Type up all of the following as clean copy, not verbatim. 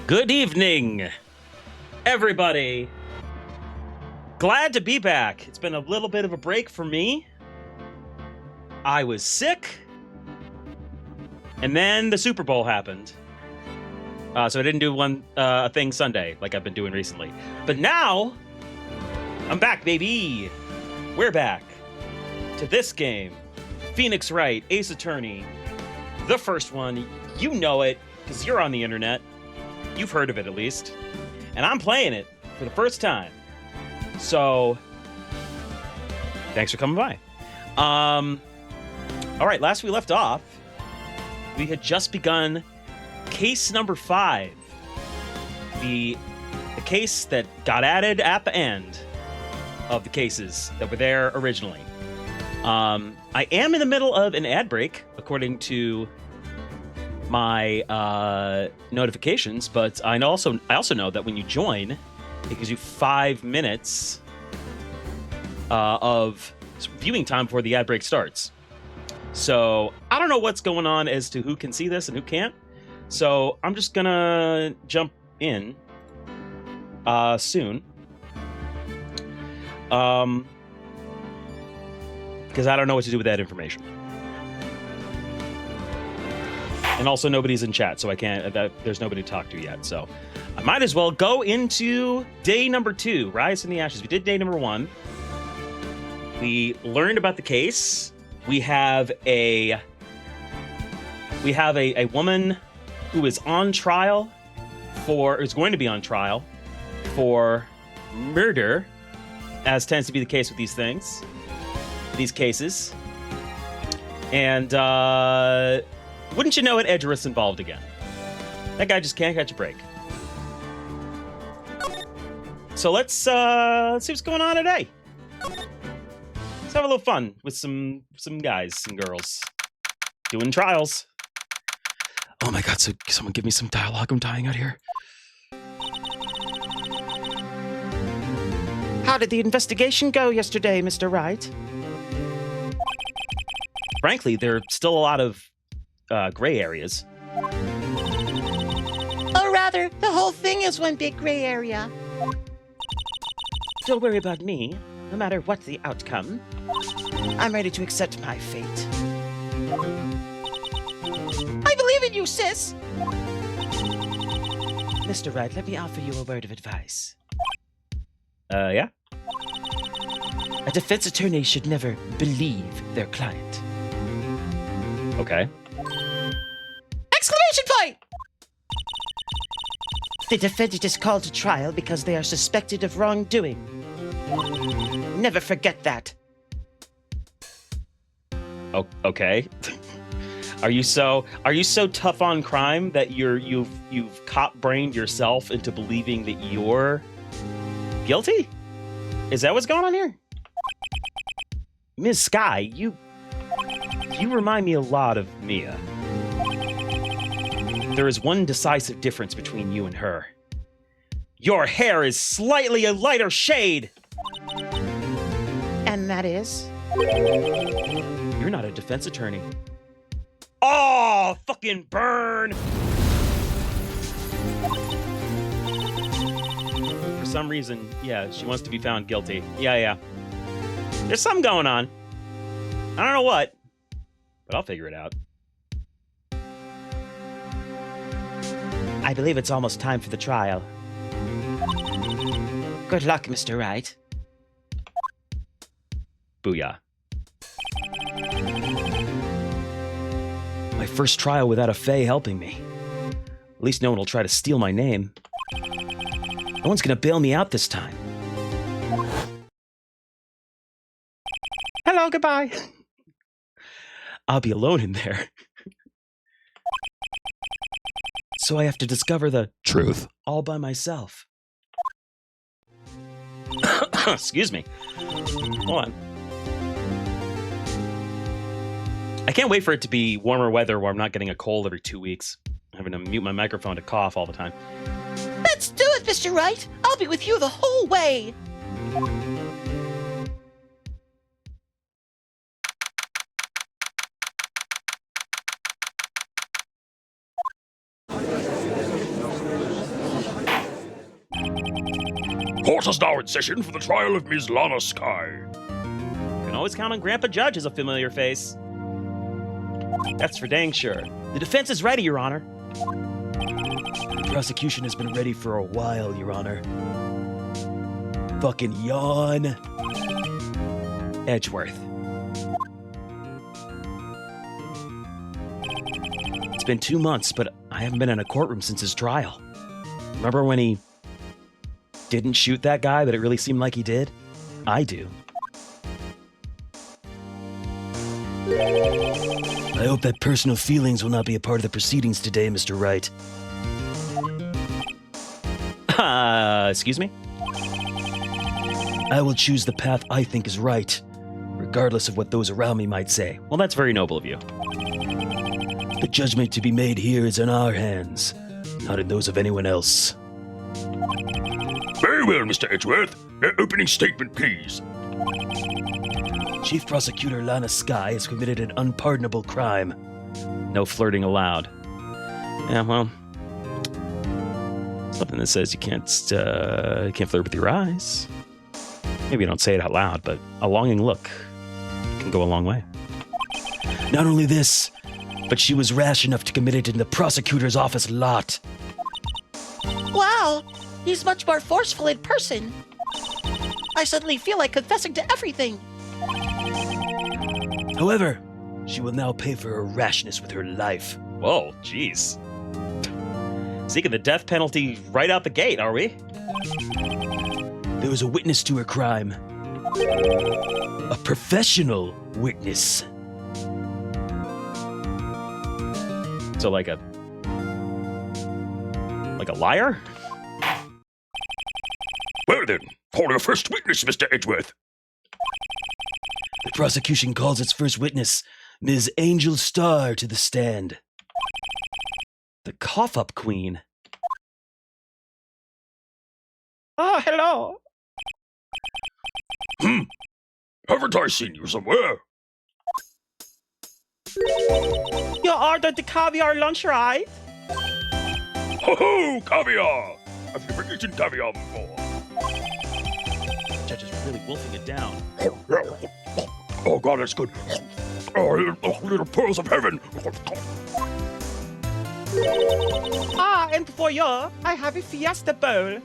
Good evening, everybody. Glad to be back. It's been a little bit of a break for me. I was sick, and then the Super Bowl happened. So I didn't do a thing Sunday like I've been doing recently. But now, I'm back, baby. We're back to this game. Phoenix Wright, Ace Attorney. The first one. You know it, because you're on the internet. You've heard of it, at least. And I'm playing it for the first time. So, thanks for coming by. All right, last we left off, we had just begun case number 5. The case that got added at the end of the cases that were there originally. I am in the middle of an ad break, according to my notifications, but I also know that when you join, it gives you 5 minutes of viewing time before the ad break starts. So I don't know what's going on as to who can see this and who can't. So I'm just gonna jump in soon. Because I don't know what to do with that information. And also nobody's in chat, so I can't, there's nobody to talk to yet. So I might as well go into day number 2, Rise from the Ashes. We did day number 1. We learned about the case. We have a woman who is on trial is going to be on trial for murder, as tends to be the case with these things, these cases. And wouldn't you know it, Edgerus involved again. That guy just can't catch a break. So let's see what's going on today. Let's have a little fun with some guys, some girls doing trials. Oh my god, so someone give me some dialogue I'm dying out here. How did the investigation go yesterday, Mr. Wright? Frankly, there are still a lot of gray areas. Or rather, the whole thing is one big gray area. Don't worry about me, no matter what the outcome. I'm ready to accept my fate. I believe in you, sis! Mr. Wright, let me offer you a word of advice. Yeah? A defense attorney should never believe their client. Okay. Exclamation point! The defendant is called to trial because they are suspected of wrongdoing. Never forget that. Oh, okay. Are you so tough on crime that you've cop-brained yourself into believing that you're guilty? Is that what's going on here? Ms. Sky, you remind me a lot of Mia. There is one decisive difference between you and her. Your hair is slightly a lighter shade! And that is? You're not a defense attorney. Oh, fucking burn! For some reason, yeah, she wants to be found guilty. Yeah. There's something going on. I don't know what, but I'll figure it out. I believe it's almost time for the trial. Good luck, Mr. Wright. Booyah. My first trial without a Fae helping me. At least no one will try to steal my name. No one's gonna bail me out this time. Hello, goodbye. I'll be alone in there. So I have to discover the truth all by myself. Excuse me. Hold on. I can't wait for it to be warmer weather where I'm not getting a cold every 2 weeks. I'm having to mute my microphone to cough all the time. Let's do it, Mr. Wright! I'll be with you the whole way! Court is now in session for the trial of Ms. Lana Sky. You can always count on Grandpa Judge as a familiar face. That's for dang sure. The defense is ready, Your Honor. The prosecution has been ready for a while, Your Honor. Fucking yawn. Edgeworth. It's been 2 months, but I haven't been in a courtroom since his trial. Remember when he didn't shoot that guy, but it really seemed like he did? I do. I hope that personal feelings will not be a part of the proceedings today, Mr. Wright. Excuse me? I will choose the path I think is right, regardless of what those around me might say. Well, that's very noble of you. The judgment to be made here is in our hands, not in those of anyone else. Very well, Mr. Edgeworth. Opening statement, please. Chief Prosecutor Lana Sky has committed an unpardonable crime. No flirting allowed. Yeah, well, something that says you can't flirt with your eyes. Maybe you don't say it out loud, but a longing look can go a long way. Not only this, but she was rash enough to commit it in the prosecutor's office lot. Wow, he's much more forceful in person. I suddenly feel like confessing to everything. However, she will now pay for her rashness with her life. Whoa, jeez. Seeking the death penalty right out the gate, are we? There was a witness to her crime. A professional witness. So like a liar? Well then, call your first witness, Mr. Edgeworth. The prosecution calls its first witness, Ms. Angel Starr, to the stand. The cough-up queen. Oh, hello. Haven't I seen you somewhere? You ordered the caviar lunch, right? Ho-ho, caviar! Have you ever eaten caviar before? Judge is really wolfing it down. Oh God, that's good. Oh, little pearls of heaven. Ah, and for you, I have a fiesta bowl.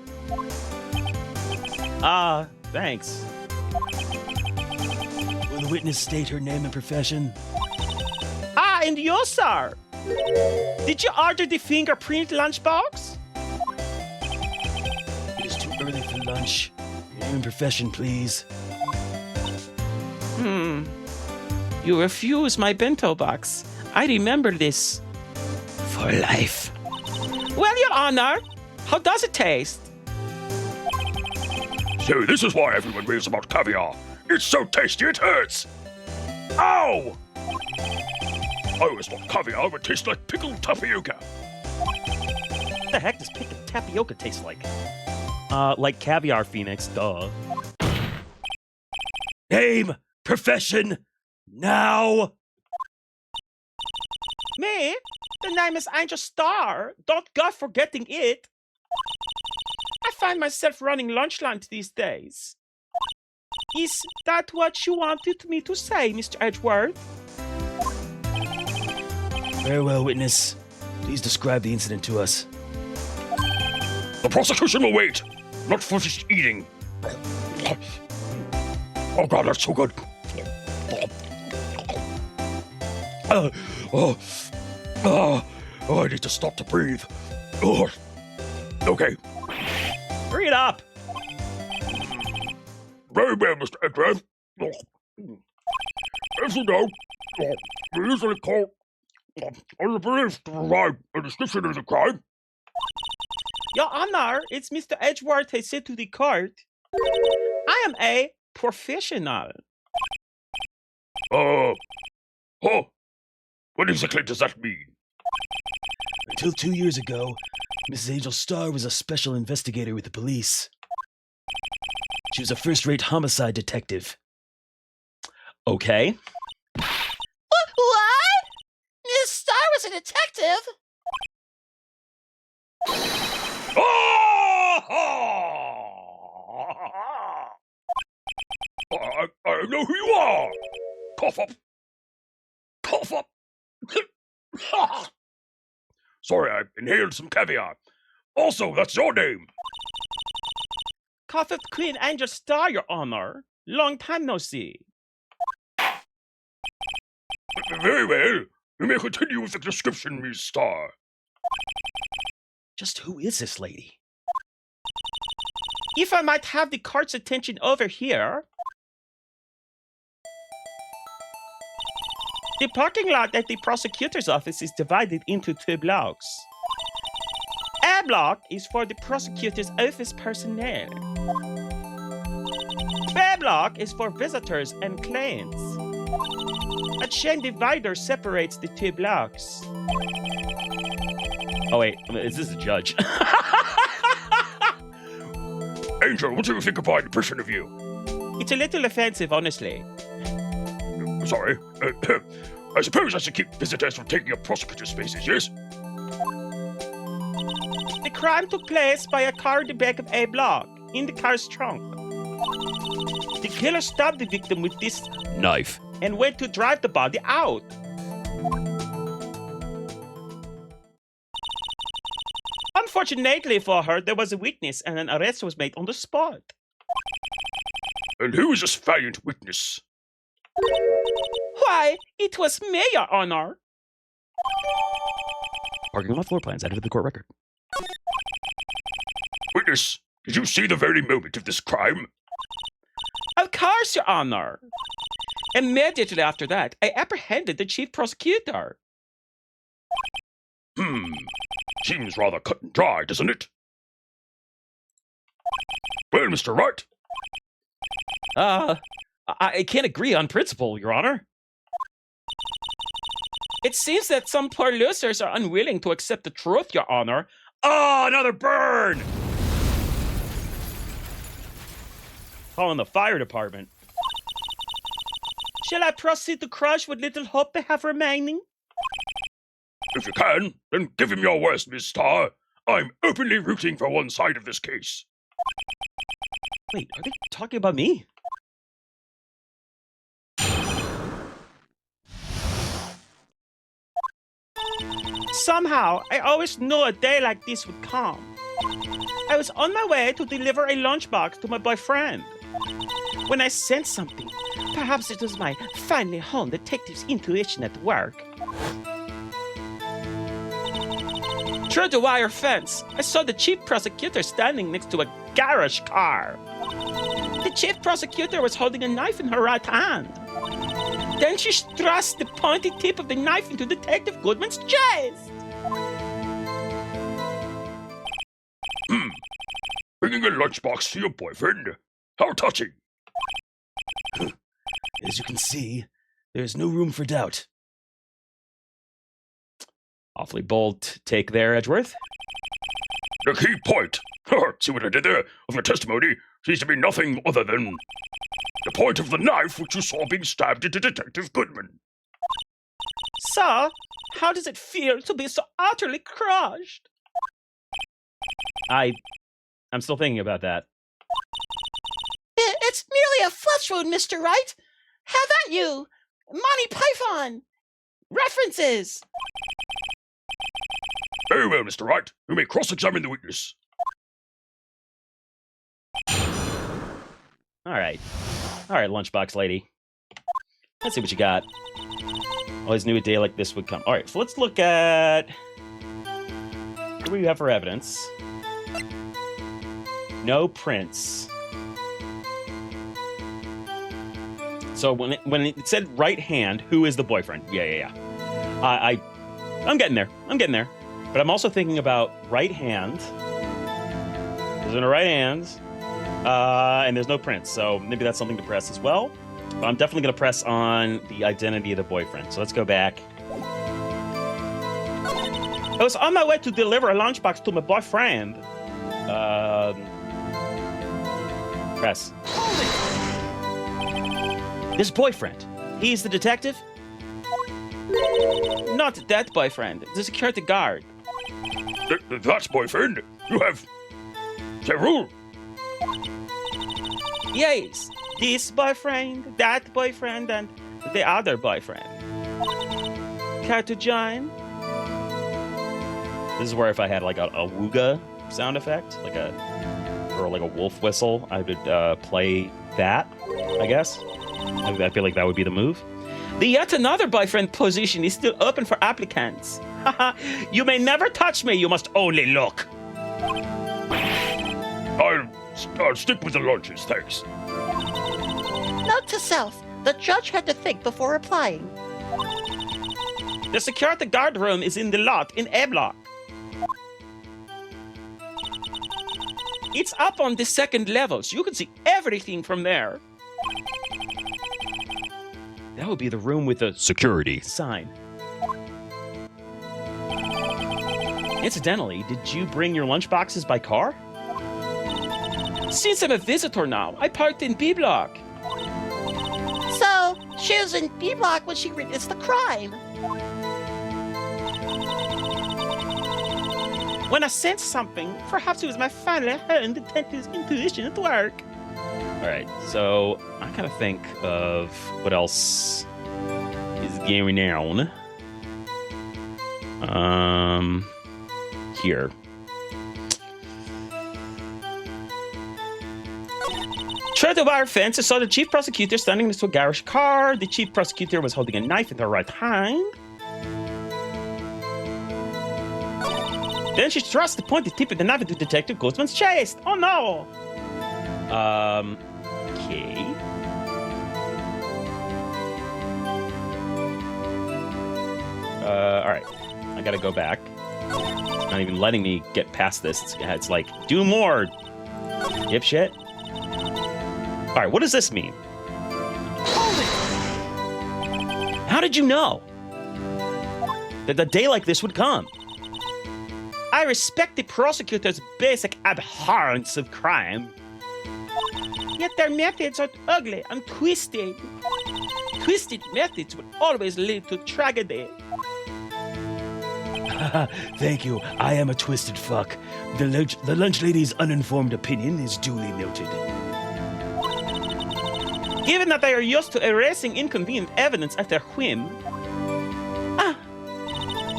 Thanks. Will the witness state her name and profession? Ah, and you, sir. Did you order the fingerprint lunchbox? It is too early for lunch. Your name and profession, please. You refuse my bento box. I remember this. For life. Well, Your Honor, how does it taste? So this is why everyone raves about caviar. It's so tasty it hurts. Ow! I always thought caviar would taste like pickled tapioca. What the heck does pickled tapioca taste like? Like caviar, Phoenix, duh. Name, profession, now! Me? The name is Angel Star. Don't go forgetting it. I find myself running lunch lines these days. Is that what you wanted me to say, Mr. Edgeworth? Very well, witness. Please describe the incident to us. The prosecution will wait. Not finished eating. Oh God, that's so good. I need to stop to breathe. Okay. Hurry it up! Very well, Mr. Edgeworth. As you know, we usually call on the police to provide a description of the crime. Your Honor, it's Mr. Edgeworth has said to the court. I am a professional. What exactly does that mean? Until 2 years ago, Mrs. Angel Starr was a special investigator with the police. She was a first-rate homicide detective. Okay. What? Miss Star was a detective? Oh! I know who you are! Cough up! Cough up! Sorry, I inhaled some caviar. Also, that's your name. Cough up Queen Angel Star, Your Honor. Long time no see. Very well. You may continue with the description, Miss Star. Just who is this lady? If I might have the court's attention over here. The parking lot at the prosecutor's office is divided into 2 blocks. A block is for the prosecutor's office personnel. B block is for visitors and clients. A chain divider separates the 2 blocks. Oh wait, is this a judge? Angel, what do you think of my impression of you? It's a little offensive, honestly. Sorry. I suppose I should keep visitors from taking up prosecutor spaces, yes? The crime took place by a car in the back of A block, in the car's trunk. The killer stabbed the victim with this Knife. and went to drive the body out. Unfortunately for her, there was a witness and an arrest was made on the spot. And who is this valiant witness? Why, it was me, Your Honor. Parking lot floor plans added to the court record. Witness, did you see the very moment of this crime? Of course, Your Honor. Immediately after that, I apprehended the chief prosecutor. Seems rather cut and dry, doesn't it? Well, Mr. Wright, I can't agree on principle, Your Honor. It seems that some poor losers are unwilling to accept the truth, Your Honor. Oh, another burn! Calling the fire department. Shall I proceed to crush what little hope I have remaining? if you can, then give him your worst, Miss Star. I'm openly rooting for one side of this case. Wait, are they talking about me? Somehow, I always knew a day like this would come. I was on my way to deliver a lunchbox to my boyfriend when I sensed something. Perhaps it was my finely honed detective's intuition at work. Through the wire fence, I saw the chief prosecutor standing next to a garage car. The chief prosecutor was holding a knife in her right hand. Then she thrust the pointy tip of the knife into Detective Goodman's chest. Bringing a lunchbox to your boyfriend? How touching. As you can see, there is no room for doubt. Awfully bold take there, Edgeworth. The key point, see what I did there, of your testimony seems to be nothing other than the point of the knife which you saw being stabbed into Detective Goodman. So, how does it feel to be so utterly crushed? I'm still thinking about that. It's merely a flesh wound, Mr. Wright. How about you? Monty Python. References. Very well, Mr. Wright. You may cross-examine the witness. All right, lunchbox lady. Let's see what you got. Always knew a day like this would come. All right, so let's look at what do we have for evidence. No prints. So when it said right hand, who is the boyfriend? Yeah. I'm getting there. But I'm also thinking about right hand. There's no right hands, and there's no prints. So maybe that's something to press as well. But I'm definitely going to press on the identity of the boyfriend. So let's go back. I was on my way to deliver a lunchbox to my boyfriend. Press. This boyfriend. He's the detective? Not that boyfriend, the security guard. That's boyfriend. You have several. Yes, this boyfriend, that boyfriend, and the other boyfriend. Care to join? This is where if I had like a wooga sound effect, like a wolf whistle, I would play that, I guess. I feel like that would be the move. The yet another boyfriend position is still open for applicants. You may never touch me, you must only look. I'll stick with the lunches, thanks. Note to self, the judge had to think before applying. The security guard room is in the lot in A block. It's up on the second level, so you can see everything from there. That would be the room with the security sign. Incidentally, did you bring your lunch boxes by car? Since I'm a visitor now, I parked in B block. So, she was in B block when she witnessed the crime. When I sensed something, perhaps it was my finely honed detective's intuition at work. All right, so I kind of think of what else is going on. Here. Through the wire fence, I saw the chief prosecutor standing next to a garage car. The chief prosecutor was holding a knife in her right hand. Then she thrust the pointed tip of the knife into Detective Ghostman's chest. Oh no! Okay. All right. I gotta go back. It's not even letting me get past this. It's like, do more, dipshit. All right, what does this mean? How did you know that a day like this would come? I respect the prosecutor's basic abhorrence of crime. Yet their methods are ugly and twisted. Twisted methods would always lead to tragedy. Thank you. I am a twisted fuck. The lunch lady's uninformed opinion is duly noted. Given that they are used to erasing inconvenient evidence at their whim,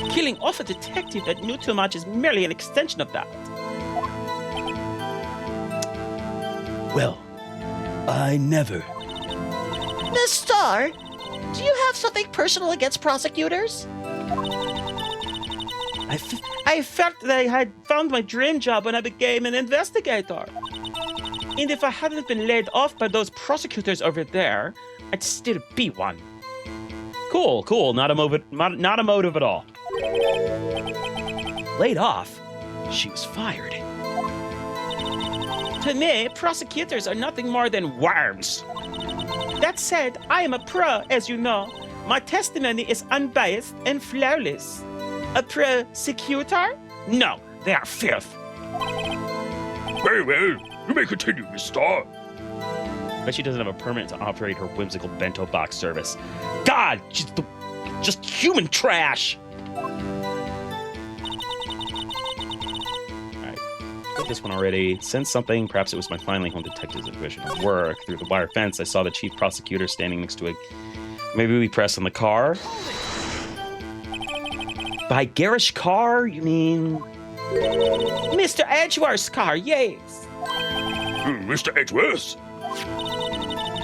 killing off a detective that knew too much is merely an extension of that. Well, I never. Miss Starr, do you have something personal against prosecutors? I felt that I had found my dream job when I became an investigator. And if I hadn't been laid off by those prosecutors over there, I'd still be one. Cool, cool. Not a motive at all. Laid off? She was fired. To me, prosecutors are nothing more than worms. That said, I am a pro, as you know. My testimony is unbiased and flawless. A prosecutor? No, they are filth. Very well. You may continue, Miss Starr. Bet she doesn't have a permit to operate her whimsical bento box service. God, she's just human trash. Alright, did this one already. Sense something, perhaps it was my finally honed detective's intuition at work. Through the wire fence, I saw the chief prosecutor standing next to a... Maybe we press on the car? By garish car, you mean... Mr. Edgeworth's car, yes. Mr. Edgeworth?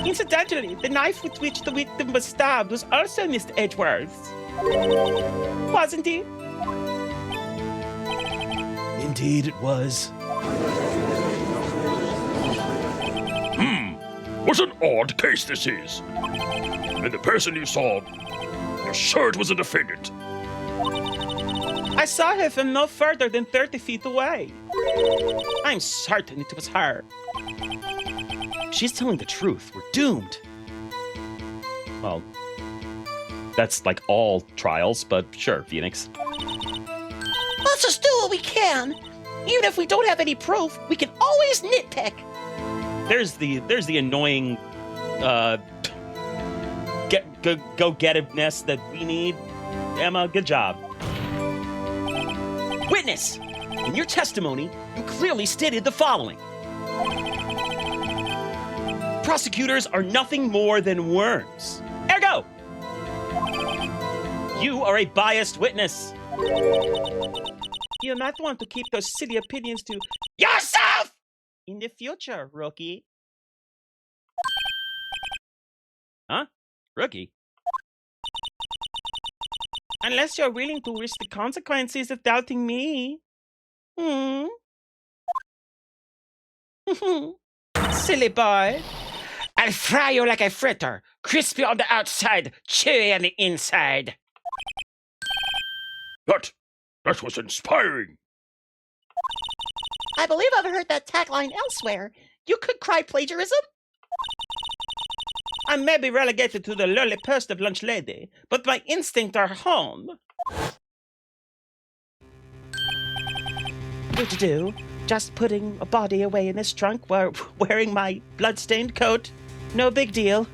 Incidentally, the knife with which the victim was stabbed was also Mr. Edgeworth's. Wasn't it? Indeed it was. What an odd case this is. And the person you saw, you're sure it was a defendant? I saw her from no further than 30 feet away. I'm certain it was her. She's telling the truth. We're doomed. Well, that's like all trials, but sure, Phoenix. Let's just do what we can. Even if we don't have any proof, we can always nitpick. There's the annoying go-getiveness that we need. Emma, good job. Witness! In your testimony, you clearly stated the following. prosecutors are nothing more than worms. Ergo, you are a biased witness. You might want to keep those silly opinions to yourself in the future, rookie. Huh? Rookie? Unless you're willing to risk the consequences of doubting me. Silly boy. I'll fry you like a fritter, crispy on the outside, chewy on the inside. That was inspiring. I believe I've heard that tagline elsewhere. You could cry plagiarism? I may be relegated to the lowly post of lunch lady, but my instincts are home. What to do? Just putting a body away in his trunk while wearing my blood-stained coat. No big deal.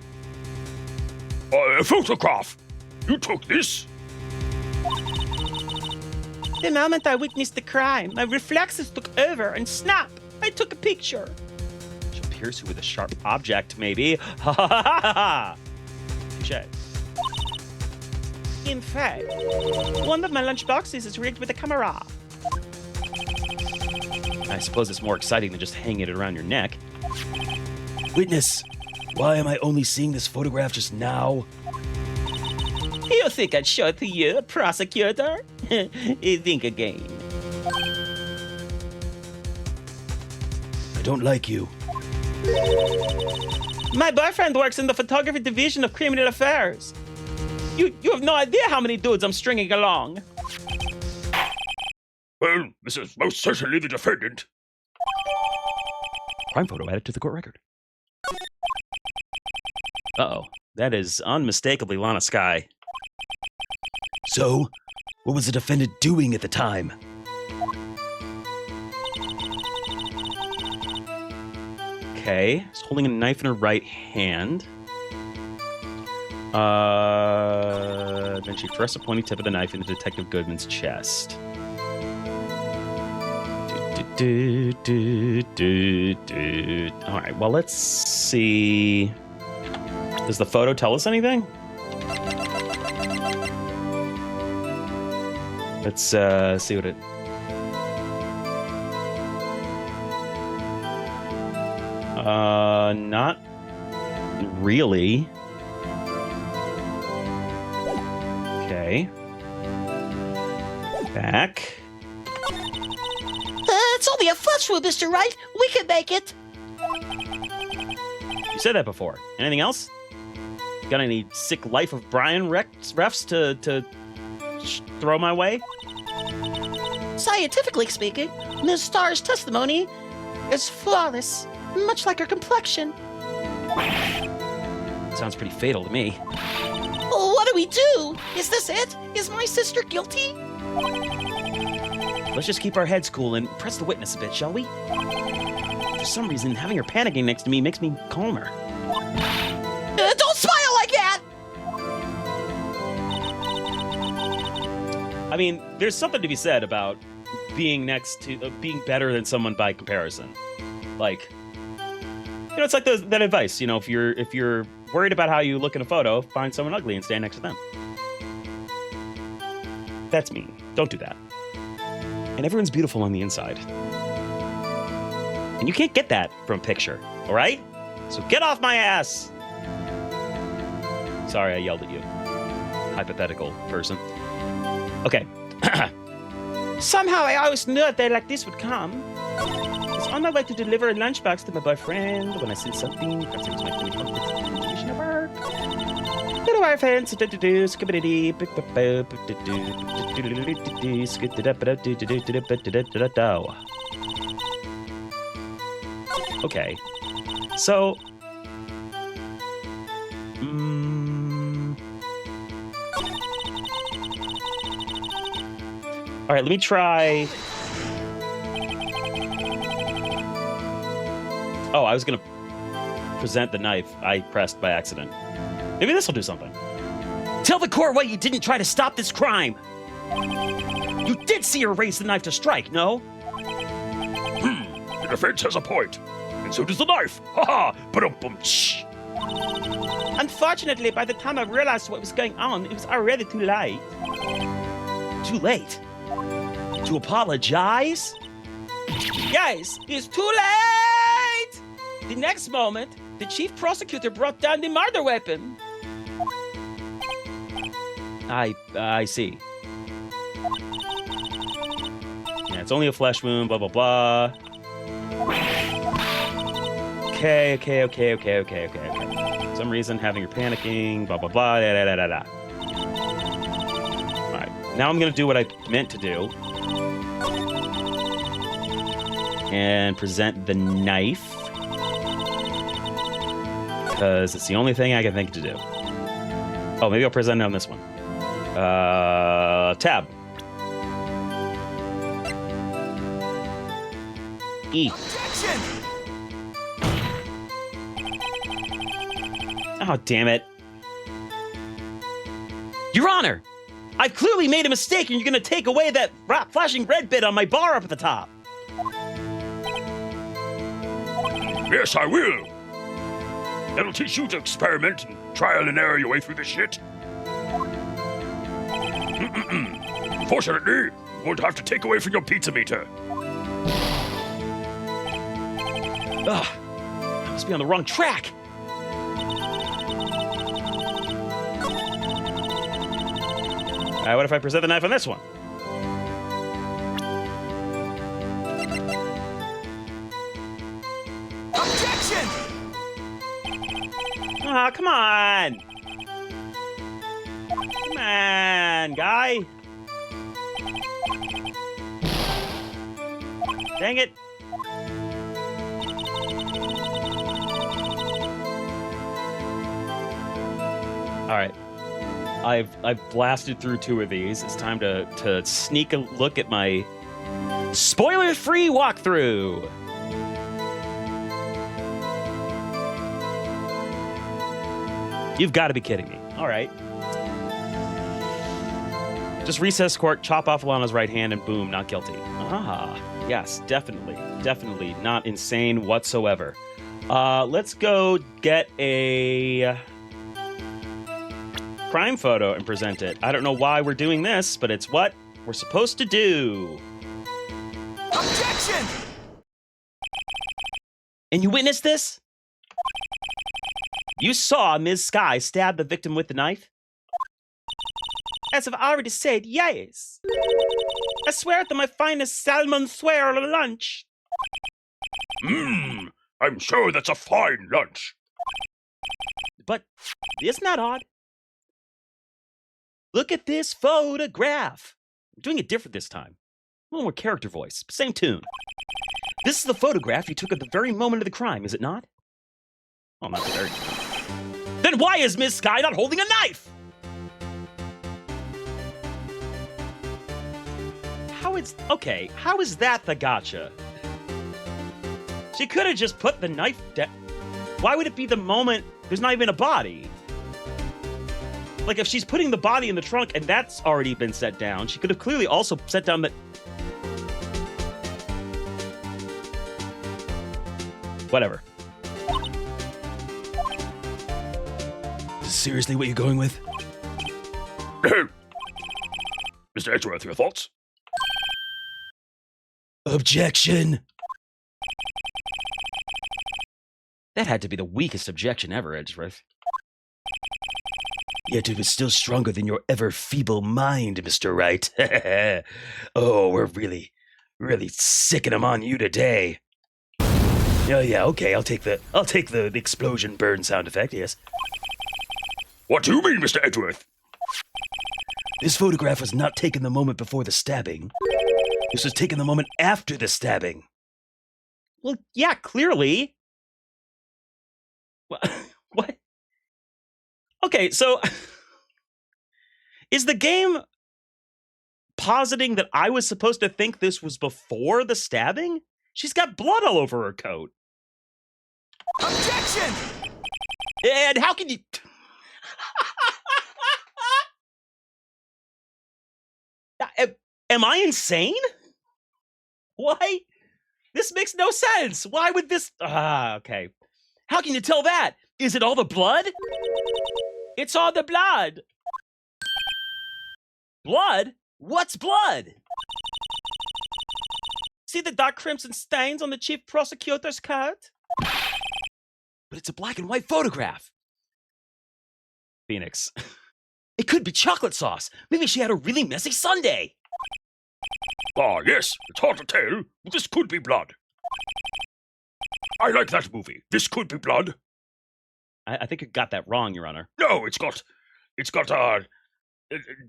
A photograph. You took this? The moment I witnessed the crime, my reflexes took over and snap, I took a picture. She'll pierce you with a sharp object, maybe. Ha ha ha ha ha! Touché. In fact, one of my lunch boxes is rigged with a camera. I suppose it's more exciting than just hanging it around your neck. Witness, why am I only seeing this photograph just now? You think I'd show it to you, prosecutor? You think again. I don't like you. My boyfriend works in the photography division of criminal affairs. You have no idea how many dudes I'm stringing along. Well, this is most certainly the defendant. Crime photo added to the court record. Uh-oh. That is unmistakably Lana Skye. So, what was the defendant doing at the time? Okay. She's holding a knife in her right hand. Then she thrusts a pointy tip of the knife into Detective Goodman's chest. Alright, well, let's see. Does the photo tell us anything? Let's see what it... Not really. Okay. Back. It's only a fuss wound, Mr. Wright. We can make it. You said that before. Anything else? Got any sick Life of Brian refs to throw my way? Scientifically speaking, Ms. Starr's testimony is flawless, much like her complexion. Sounds pretty fatal to me. What do we do? Is this it? Is my sister guilty? Let's just keep our heads cool and press the witness a bit, shall we? For some reason, having her panicking next to me makes me calmer. Don't smile like that! I mean, there's something to be said about being next to, being better than someone by comparison. Like, you know, it's like that advice. You know, if you're worried about how you look in a photo, find someone ugly and stand next to them. That's mean. Don't do that. And everyone's beautiful on the inside. And you can't get that from a picture, all right? So get off my ass! Sorry, I yelled at you. Hypothetical person. Okay. Somehow I always knew a day like this would come. I was on my way to deliver a lunchbox to my boyfriend when I seen something. Perhaps it was my condition of work. Little wire fence. Okay. So. All right, let me try. Oh, I was gonna present the knife I pressed by accident. Maybe this will do something. Tell the court why you didn't try to stop this crime. You did see her raise the knife to strike, no? The defense has a point. In so does the knife. Ha ha! Ba-dum-bum. Shh. Unfortunately, by the time I realized what was going on, it was already too late. Too late. To apologize? Guys, it's too late! The next moment, the chief prosecutor brought down the murder weapon. I see. Yeah, it's only a flesh wound, blah, blah, blah. Okay. For some reason, having her panicking, blah, blah, blah, da. Alright, now I'm gonna do what I meant to do. And present the knife. Because it's the only thing I can think to do. Oh, maybe I'll present it on this one. Tab. E. Oh, damn it. Your Honor! I've clearly made a mistake and you're gonna take away that flashing red bit on my bar up at the top. Yes, I will. That'll teach you to experiment and trial and error your way through this shit. Fortunately, you won't have to take away from your pizza meter. Ugh, I must be on the wrong track. Alright, what if I present the knife on this one? Objection! Ah, come on! Come on, guy! Dang it! Alright. I've blasted through 2 of these. It's time to sneak a look at my spoiler-free walkthrough. You've got to be kidding me. All right. Just recess court, chop off Alana's right hand, and boom, not guilty. Ah, yes, definitely. Definitely not insane whatsoever. Let's go get a crime photo and present it. I don't know why we're doing this, but it's what we're supposed to do. Objection! And you witnessed this? You saw Ms. Sky stab the victim with the knife? As I've already said, yes. I swear to my finest salmon swear lunch. I'm sure that's a fine lunch. But isn't that odd? Look at this photograph. I'm doing it different this time. A little more character voice, same tune. This is the photograph you took at the very moment of the crime, is it not? Oh, not the very. Then why is Ms. Sky not holding a knife? How is that the gotcha? She could have just put the knife down. Why would it be the moment there's not even a body? Like, if she's putting the body in the trunk and that's already been set down, she could have clearly also set down the... Whatever. Is this seriously what you're going with? Mr. Edgeworth, your thoughts? Objection! That had to be the weakest objection ever, Edgeworth. Yet it was still stronger than your ever-feeble mind, Mr. Wright. Oh, we're really sicking 'em on you today. Oh yeah, okay, I'll take the explosion burn sound effect, yes. What do you mean, Mr. Edgeworth? This photograph was not taken the moment before the stabbing. This was taken the moment after the stabbing. Well, yeah, clearly. What? Okay, so is the game positing that I was supposed to think this was before the stabbing? She's got blood all over her coat. Objection! And how can you... Am I insane? Why This makes no sense. Why would this? Okay. How can you tell that? Is it all the blood? It's all the blood. Blood? What's blood? See the dark crimson stains on the chief prosecutor's coat? But it's a black and white photograph. Phoenix. It could be chocolate sauce. Maybe she had a really messy Sunday. Ah, yes, it's hard to tell, but this could be blood. I like that movie. This could be blood. I think you got that wrong, Your Honor. No, it's got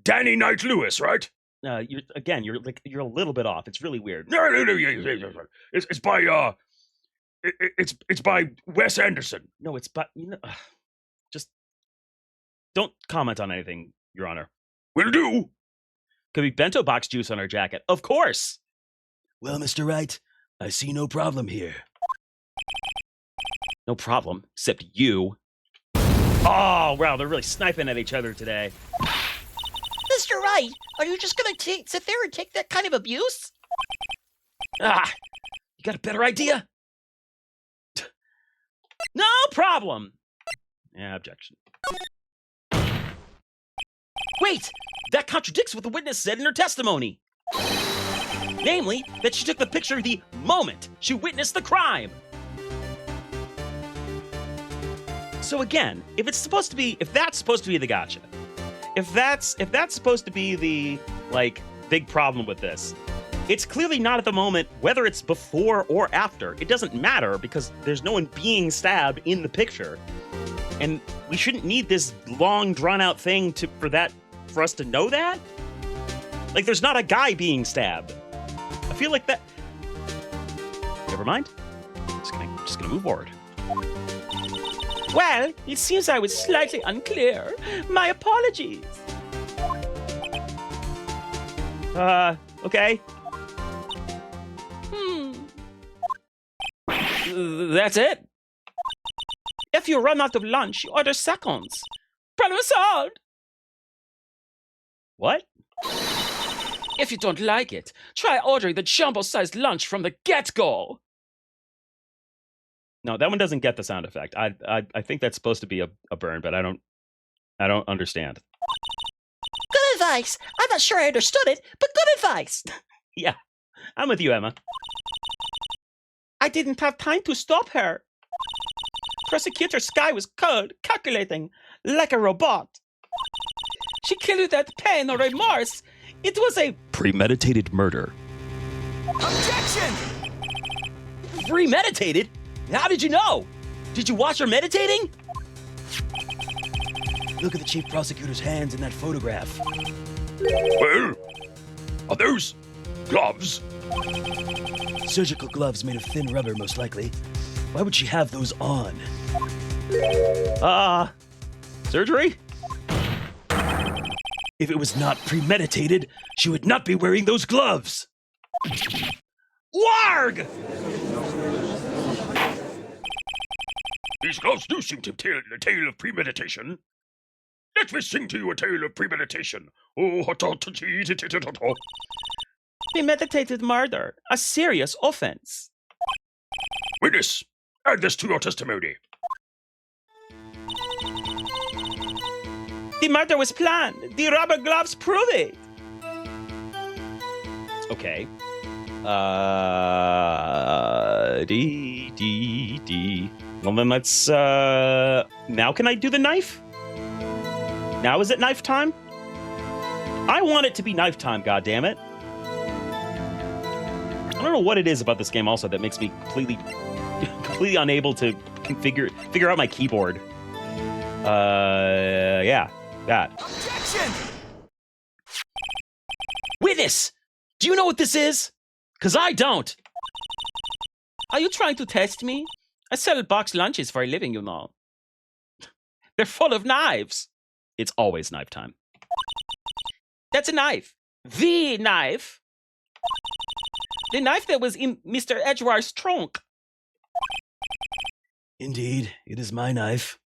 Danny Knight Lewis, right? You're a little bit off. It's really weird. No, yeah. It's by it's by Wes Anderson. No, it's but just don't comment on anything, Your Honor. Will do. Could be bento box juice on her jacket. Of course. Well, Mr. Wright, I see no problem here. No problem, except you. Oh, wow, they're really sniping at each other today. Mr. Wright, are you just gonna sit there and take that kind of abuse? You got a better idea? No problem. Yeah, objection. Wait, that contradicts what the witness said in her testimony. Namely, that she took the picture the moment she witnessed the crime. So again, if that's supposed to be the gotcha, if that's supposed to be the big problem with this, it's clearly not at the moment, whether it's before or after. It doesn't matter because there's no one being stabbed in the picture. And we shouldn't need this long drawn out thing for us to know that. Like there's not a guy being stabbed. I feel like that. Never mind. Just gonna move forward. Well, it seems I was slightly unclear. My apologies. Okay. That's it? If you run out of lunch, you order seconds. Problem solved. What? If you don't like it, try ordering the jumbo-sized lunch from the get-go. No, that one doesn't get the sound effect. I think that's supposed to be a burn, but I don't understand. Good advice. I'm not sure I understood it, but good advice. Yeah, I'm with you, Emma. I didn't have time to stop her. Prosecutor Sky was cold, calculating, like a robot. She killed without pain or remorse. It was a premeditated murder. Objection! Premeditated? How did you know? Did you watch her meditating? Look at the chief prosecutor's hands in that photograph. Well, are those gloves? Surgical gloves made of thin rubber, most likely. Why would she have those on? Surgery? If it was not premeditated, she would not be wearing those gloves. Warg! These gloves do seem to tell a tale of premeditation. Let me sing to you a tale of premeditation. premeditated murder, a serious offense. Witness, add this to your testimony. The murder was planned. The rubber gloves prove it. Okay. D. Well, then let's, now can I do the knife? Now is it knife time? I want it to be knife time, goddammit. I don't know what it is about this game also that makes me completely unable to figure out my keyboard. Yeah, that. Objection! Witness! Do you know what this is? 'Cause I don't. Are you trying to test me? I sell box lunches for a living, you know. They're full of knives. It's always knife time. That's a knife. The knife. The knife that was in Mr. Edgewire's trunk. Indeed, it is my knife.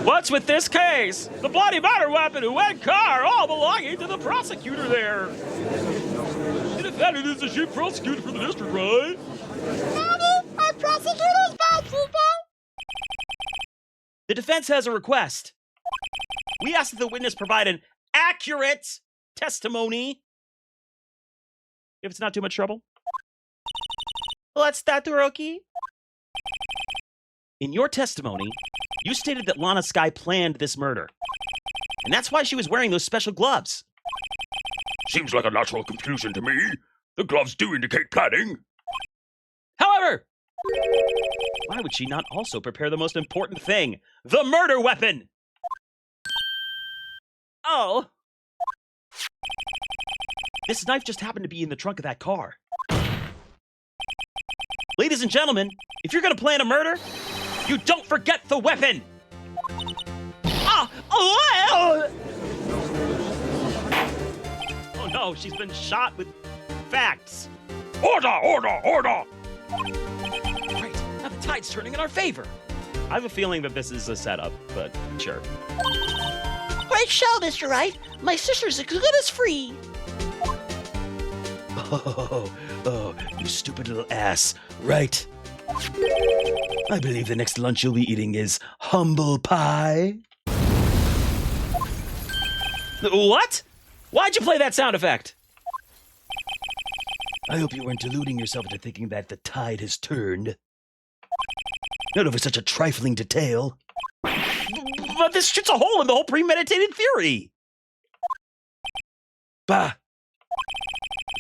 What's with this case? The bloody murder weapon and wet car all belonging to the prosecutor there. The defendant is the chief prosecutor for the district, right? Our prosecutor's bad people. The defense has a request. We ask that the witness provide an accurate testimony. If it's not too much trouble. What's that, Roki? In your testimony, you stated that Lana Sky planned this murder. And that's why she was wearing those special gloves. Seems like a natural conclusion to me. The gloves do indicate planning. However, why would she not also prepare the most important thing? The murder weapon! Oh. This knife just happened to be in the trunk of that car. Ladies and gentlemen, if you're gonna plan a murder, you don't forget the weapon! Ah! Oh no, she's been shot with facts. Order, order, order! Right, now the tide's turning in our favor. I have a feeling that this is a setup, but sure. Great show, Mr. Wright. My sister's as good as free. Oh, you stupid little ass. Right. I believe the next lunch you'll be eating is humble pie. What? Why'd you play that sound effect? I hope you weren't deluding yourself into thinking that the tide has turned. Not over such a trifling detail. But this shoots a hole in the whole premeditated theory. Bah!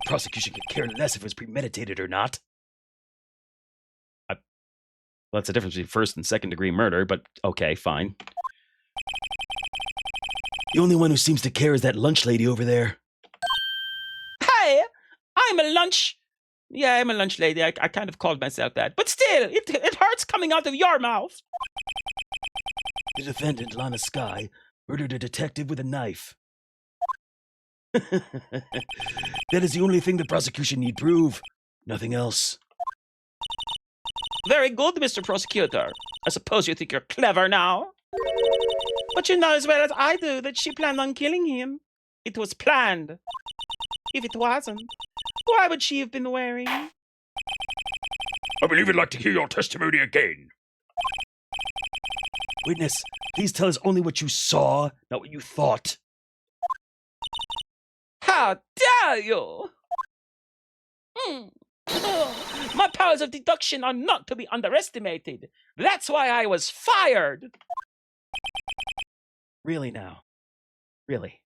The prosecution could care less if it was premeditated or not. Well, that's the difference between first and second degree murder, but okay, fine. The only one who seems to care is that lunch lady over there. Hey, I'm a lunch. Yeah, I'm a lunch lady. I kind of called myself that. But still, it hurts coming out of your mouth. The defendant, Lana Sky, murdered a detective with a knife. That is the only thing the prosecution need prove. Nothing else. Very good, Mr. Prosecutor. I suppose you think you're clever now. But you know as well as I do that she planned on killing him. It was planned. If it wasn't, why would she have been wearing? I believe I'd like to hear your testimony again. Witness, please tell us only what you saw, not what you thought. How dare you! My powers of deduction are not to be underestimated. That's why I was fired. Really now? Really?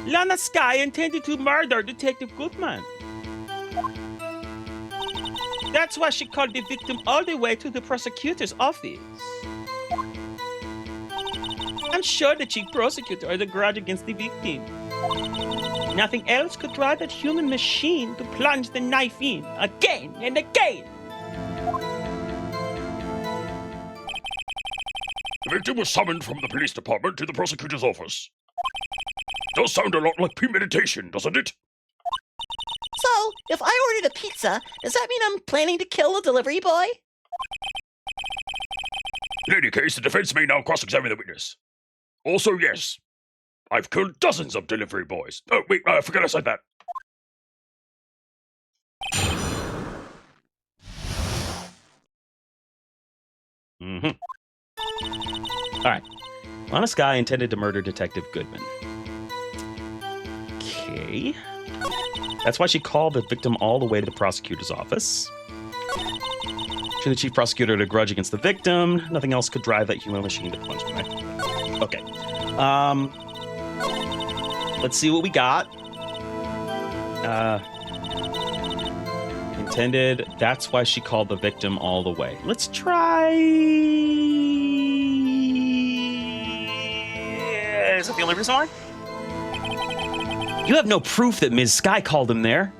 Lana Sky intended to murder Detective Goodman. That's why she called the victim all the way to the prosecutor's office. I'm sure the chief prosecutor had a grudge against the victim. Nothing else could drive that human machine to plunge the knife in again and again. The victim was summoned from the police department to the prosecutor's office. Does sound a lot like premeditation, doesn't it? So, if I ordered a pizza, does that mean I'm planning to kill a delivery boy? In any case, the defense may now cross-examine the witness. Also, yes, I've killed dozens of delivery boys. Oh, wait, I forgot I said that. All right. Lana Sky intended to murder Detective Goodman. Okay. That's why she called the victim all the way to the prosecutor's office. To the chief prosecutor had a grudge against the victim. Nothing else could drive that human machine to plunge the knife. Okay. Let's see what we got. Intended. That's why she called the victim all the way. Let's try. Is that the only reason why? You have no proof that Ms. Sky called him there.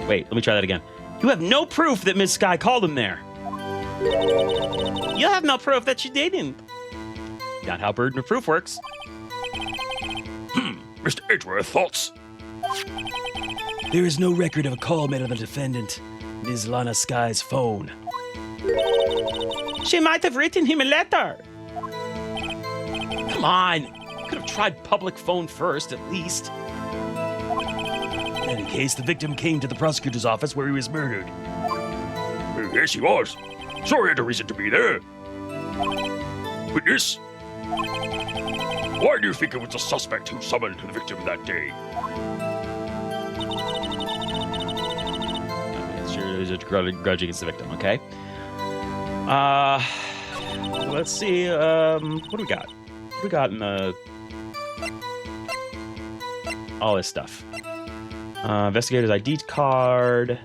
Wait, let me try that again. You have no proof that Ms. Sky called him there. You have no proof that she didn't. Not how burden of proof works. Mr. Edgeworth, thoughts? There is no record of a call made on the defendant, Ms. Lana Sky's phone. She might have written him a letter. Come on. Could have tried public phone first, at least. In any case, the victim came to the prosecutor's office where he was murdered. Yes, he was. So he had a reason to be there. Witness? Why do you think it was the suspect who summoned the victim that day? There's a grudge against the victim, okay? Let's see, what do we got? What do we got in all this stuff? Investigator's ID card.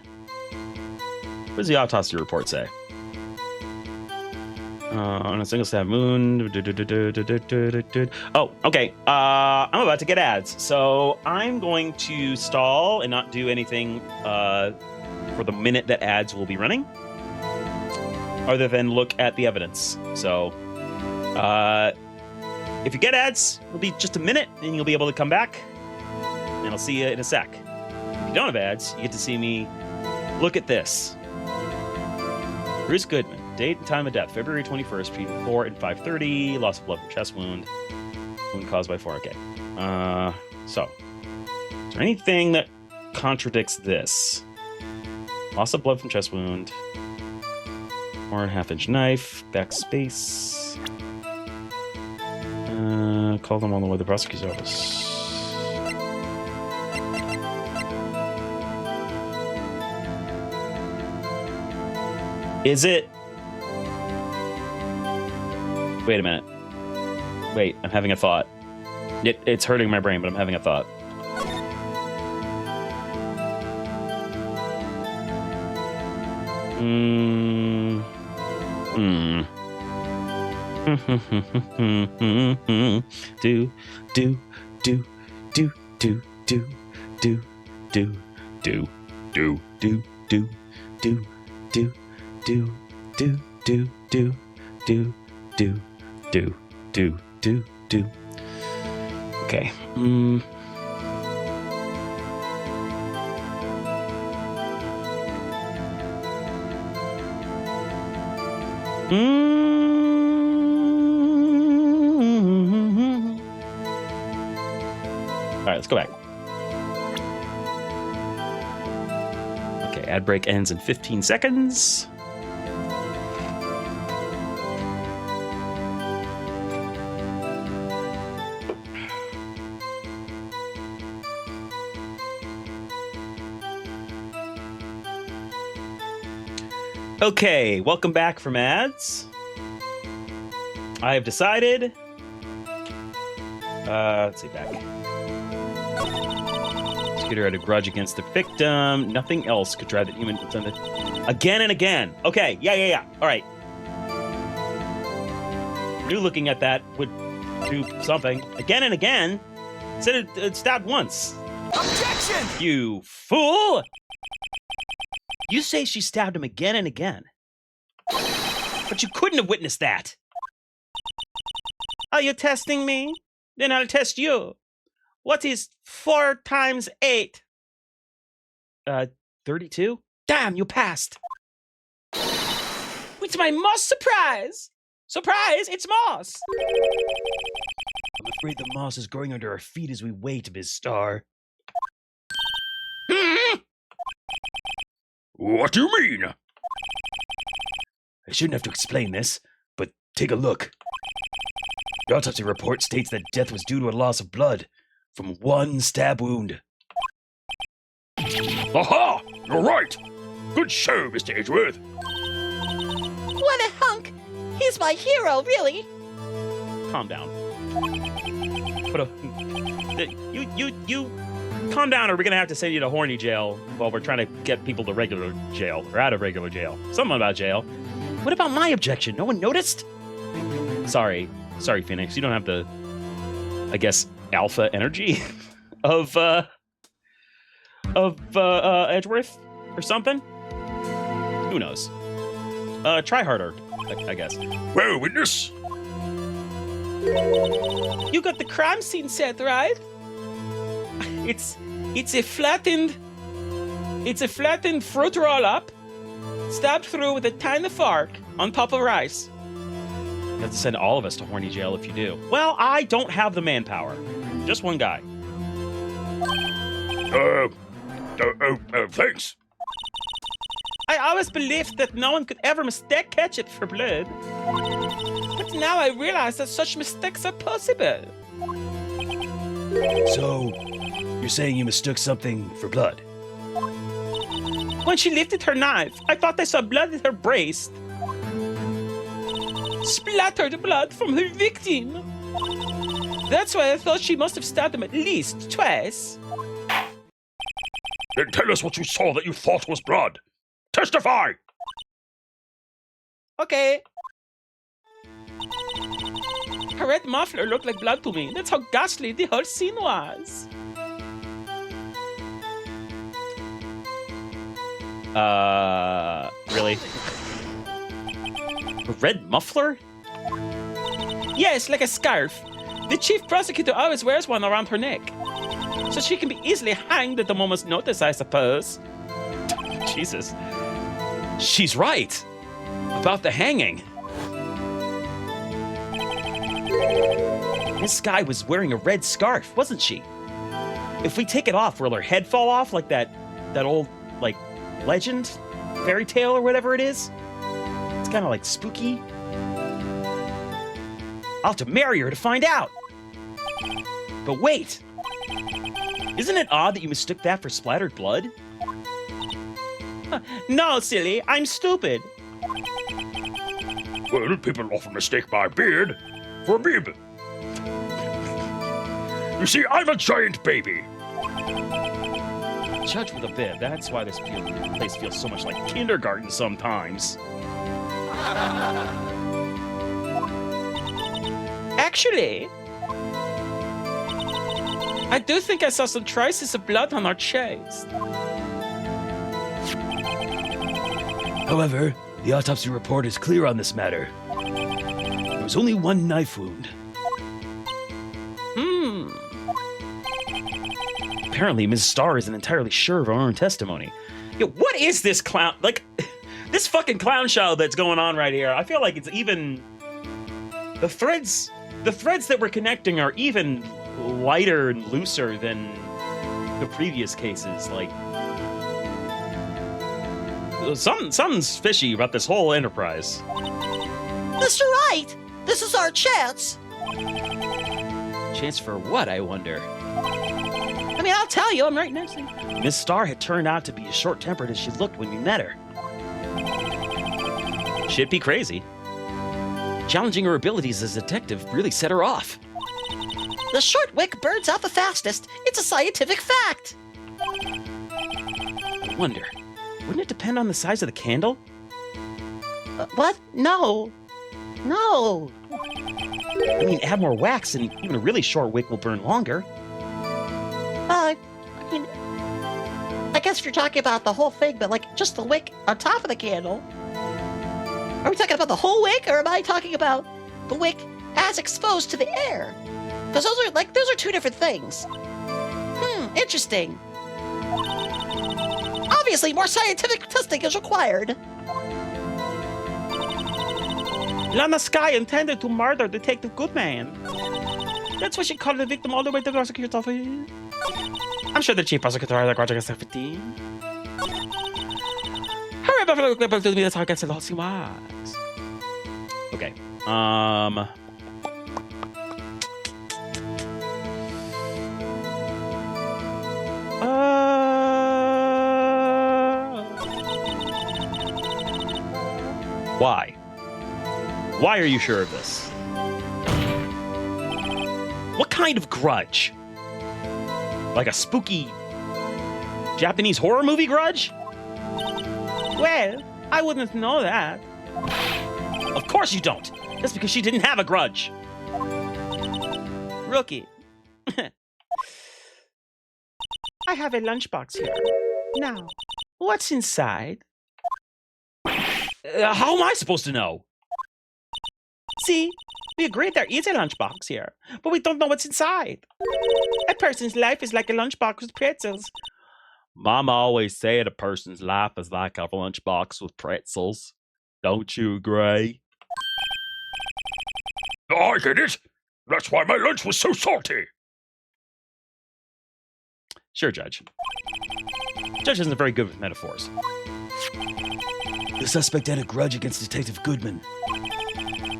What does the autopsy report say? On a single stab wound. Oh, okay. I'm about to get ads, so I'm going to stall and not do anything for the minute that ads will be running, other than look at the evidence. So, if you get ads, it'll be just a minute, and you'll be able to come back, and I'll see you in a sec. If you don't have ads, you get to see me look at this. Bruce Goodman, date and time of death, February 21st, between 4 and 5:30, loss of blood from chest wound, wound caused by 4, okay. So, is there anything that contradicts this? Loss of blood from chest wound, 4.5-inch knife, backspace, call them all the way to the prosecutor's office. Is it? Wait a minute. Wait, I'm having a thought. It's hurting my brain, but I'm having a thought. Do Okay. All right, let's go back. Okay, ad break ends in 15 seconds. Okay, welcome back from ads. I have decided. Let's see, back. Scooter had a grudge against the victim. Nothing else could drive the human again and again. Okay, yeah. All right. Knew looking at that would do something. Again and again. Said it stabbed once. Objection! You fool! You say she stabbed him again and again. But you couldn't have witnessed that. Are you testing me? Then I'll test you. What is 4 times 8? 32? Damn, you passed. It's my moss surprise. Surprise, it's moss. I'm afraid the moss is growing under our feet as we wait, Ms. Starr. What do you mean? I shouldn't have to explain this, but take a look. The autopsy report states that death was due to a loss of blood from 1 stab wound. Aha! You're right! Good show, Mr. Edgeworth. What a hunk! He's my hero, really. Calm down. You calm down, or we're gonna have to send you to horny jail while we're trying to get people to regular jail or out of regular jail. Something about jail. What about my objection? No one noticed? Sorry, Phoenix. You don't have the, I guess, alpha energy of Edgeworth or something. Who knows? Try harder, I guess. Well, witness. You got the crime scene set, right? It's a flattened It's a flattened fruit roll-up, stabbed through with a tiny fork on top of rice. You have to send all of us to horny jail if you do. Well, I don't have the manpower. Just one guy. Thanks. I always believed that no one could ever mistake ketchup for blood. But now I realize that such mistakes are possible. So, you're saying you mistook something for blood? When she lifted her knife, I thought I saw blood in her breast. Splattered blood from her victim. That's why I thought she must have stabbed him at least twice. Then tell us what you saw that you thought was blood. Testify! Okay. Her red muffler looked like blood to me. That's how ghastly the whole scene was. Really? A red muffler? Yes, like a scarf. The chief prosecutor always wears one around her neck. So she can be easily hanged at the moment's notice, I suppose. Jesus. She's right. About the hanging. This guy was wearing a red scarf, wasn't she? If we take it off, will her head fall off like that old, like, legend? Fairy tale or whatever it is? It's kind of like spooky. I'll have to marry her to find out. But wait. Isn't it odd that you mistook that for splattered blood? No, silly, I'm stupid. Well, people often mistake my beard for a bib. You see, I'm a giant baby. Judge with a bib. That's why this place feels so much like kindergarten sometimes. Actually, I do think I saw some traces of blood on our chest. However, the autopsy report is clear on this matter. There was only one knife wound. Apparently, Ms. Starr isn't entirely sure of her own testimony. Yo, what is this clown? Like, this fucking clown show that's going on right here. I feel like it's even... The threads that we're connecting are even lighter and looser than the previous cases. Like, something's fishy about this whole enterprise. Mr. Wright, this is our chance. Chance for what, I wonder? I mean, I'll tell you, I'm right next to you. Miss Starr had turned out to be as short-tempered as she looked when we met her. She'd be crazy. Challenging her abilities as a detective really set her off. The short wick burns out the fastest. It's a scientific fact. I wonder, wouldn't it depend on the size of the candle? What? No. No. I mean, add more wax and even a really short wick will burn longer. I mean, I guess you're talking about the whole thing, but like just the wick on top of the candle. Are we talking about the whole wick, or am I talking about the wick as exposed to the air? Because those are two different things. Interesting. Obviously, more scientific testing is required. Lana Sky intended to murder Detective Goodman. That's why she called the victim all the way to the prosecutor's office. I'm sure the chief prosecutor had a grudge against everything. Hurry up, to me, that's how against the whole was. Okay. Why? Why are you sure of this? What kind of grudge? Like a spooky Japanese horror movie grudge? Well, I wouldn't know that. Of course you don't. That's because she didn't have a grudge. Rookie. I have a lunchbox here. Now, what's inside? How am I supposed to know? See, we agreed there is a lunchbox here, but we don't know what's inside. A person's life is like a lunchbox with pretzels. Mama always said a person's life is like a lunchbox with pretzels. Don't you agree? I get it. That's why my lunch was so salty. Sure, Judge. Judge isn't very good with metaphors. The suspect had a grudge against Detective Goodman.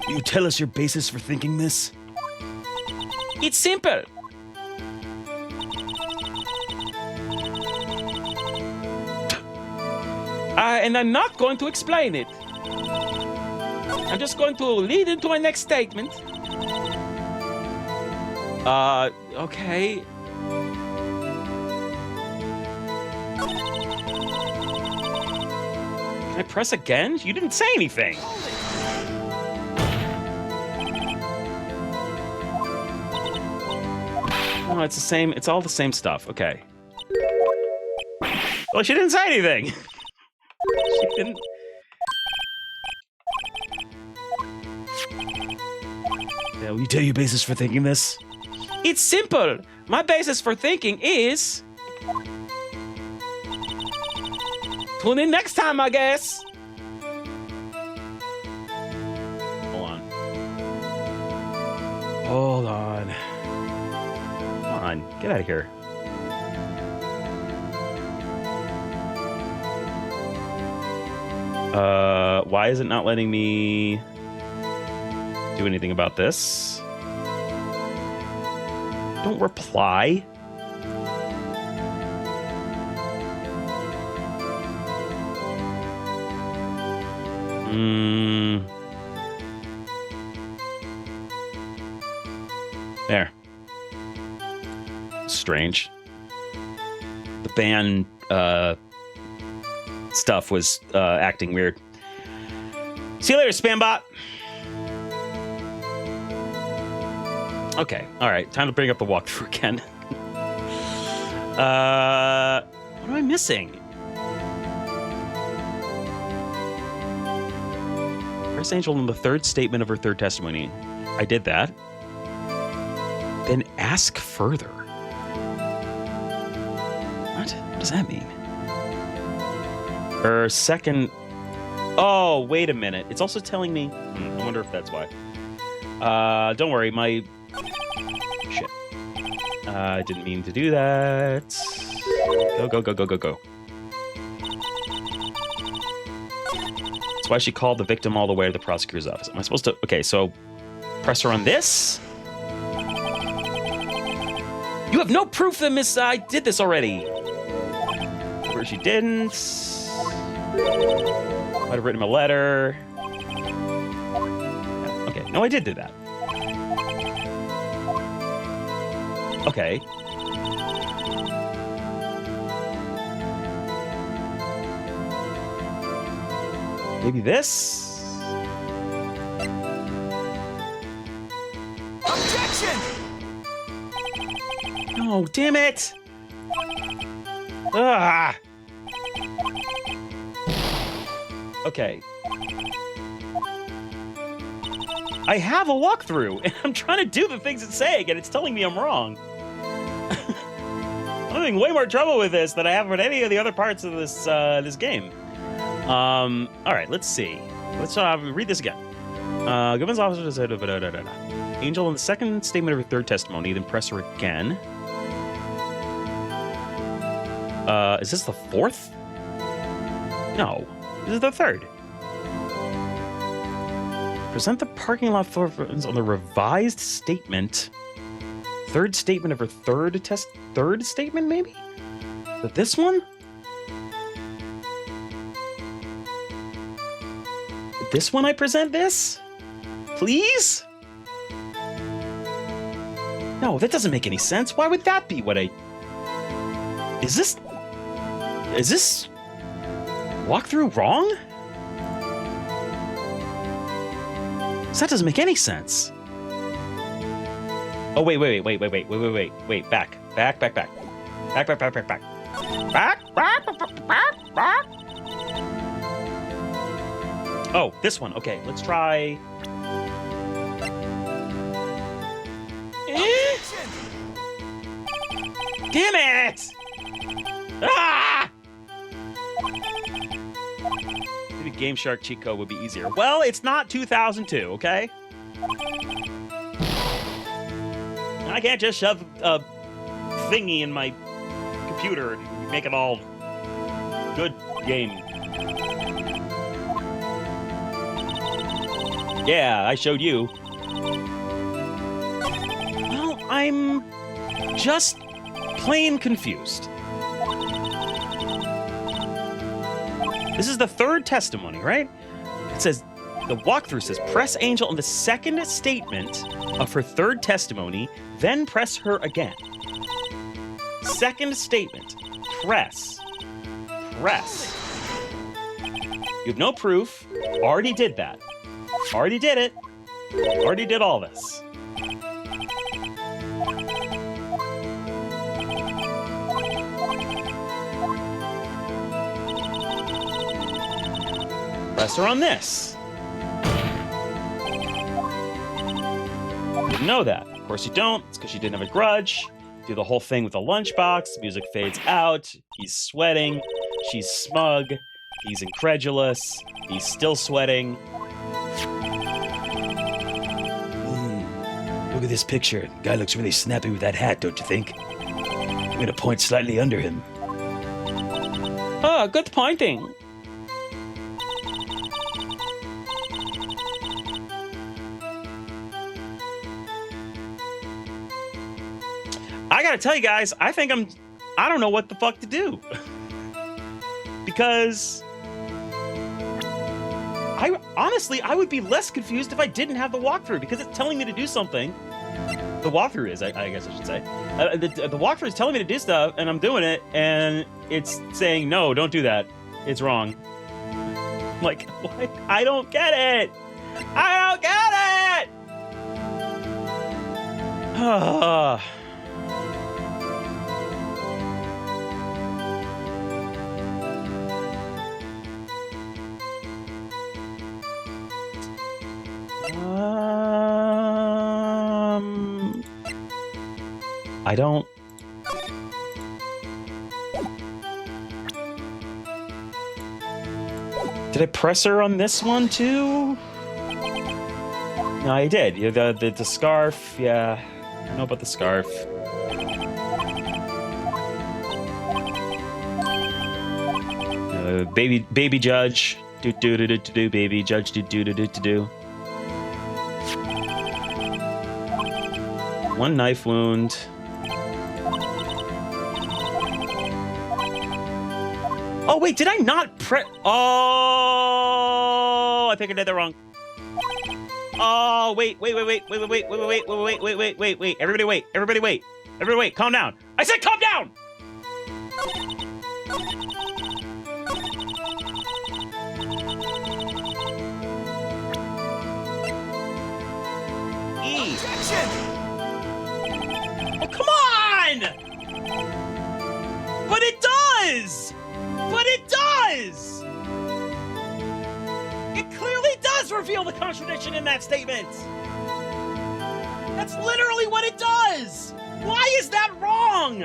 Will you tell us your basis for thinking this? It's simple. And I'm not going to explain it. I'm just going to lead into my next statement. Okay. Can I press again? You didn't say anything. No, it's the same. It's all the same stuff. Okay. Well, she didn't say anything. She didn't. Yeah, will you tell your basis for thinking this? It's simple. My basis for thinking is... Tune in next time, I guess. Hold on. Hold on. Come on, get out of here. Why is it not letting me do anything about this? Don't reply. There. Strange. The band stuff was acting weird. See you later, Spambot. Okay, all right. Time to bring up the walkthrough again. What am I missing? Press Angel in the third statement of her third testimony. I did that. Then ask further. What? What does that mean? Her second... Oh, wait a minute. It's also telling me... I wonder if that's why. Don't worry, my... Shit. I didn't mean to do that. Go, go, go, go, go, go. That's why she called the victim all the way to the prosecutor's office. Am I supposed to... Okay, so... Press her on this. You have no proof that Miss I did this already. Where she didn't. Might have written him a letter. Yeah, okay, no, I did do that. Okay. Maybe this? Objection! No, damn it! Ah! Okay. I have a walkthrough, and I'm trying to do the things it's saying, and it's telling me I'm wrong. I'm having way more trouble with this than I have with any of the other parts of this this game. All right, let's see. Let's read this again. Goodman's officer said, Angel in the second statement of her third testimony, then press her again. Is this the fourth? No, this is the third. Present the parking lot for on the revised statement. Third statement of her third statement, maybe? Is it this one? This one I present this? Please? No, that doesn't make any sense. Why would that be what I... Is this walkthrough wrong? That doesn't make any sense. Oh, wait, back. Oh, this one. Okay, let's try... Damn it! Ah! Maybe Game Shark cheat code would be easier. Well, it's not 2002, okay? I can't just shove a thingy in my computer and make it all good game. Yeah, I showed you. Well, I'm just plain confused. This is the third testimony, right? It says, the walkthrough says, press Angel on the second statement of her third testimony, then press her again. Second statement, press. You have no proof. Already did that. Already did it. Already did all this. Press her on this. You didn't know that. Of course you don't. It's because she didn't have a grudge. Do the whole thing with the lunchbox. Music fades out. He's sweating. She's smug. He's incredulous. He's still sweating. Look at this picture. Guy looks really snappy with that hat, don't you think? I'm gonna point slightly under him. Oh, good pointing. I gotta tell you guys, I don't know what the fuck to do. Because I would be less confused if I didn't have the walkthrough, because it's telling me to do something. The walkthrough is, I guess I should say. The walkthrough is telling me to do stuff, and I'm doing it, and it's saying, no, don't do that. It's wrong. I'm like, what? I don't get it! I don't get it! I don't... Did I press her on this one too? No, I did. Yeah, the scarf, yeah. I know about the scarf. Baby judge. Do baby judge do. One knife wound. Oh wait, did I not Oh, I think I did that wrong. Oh wait. Everybody wait. Calm down. I said calm down. Objection! Oh, come on! But it does! It clearly does reveal the contradiction in that statement! That's literally what it does! Why is that wrong?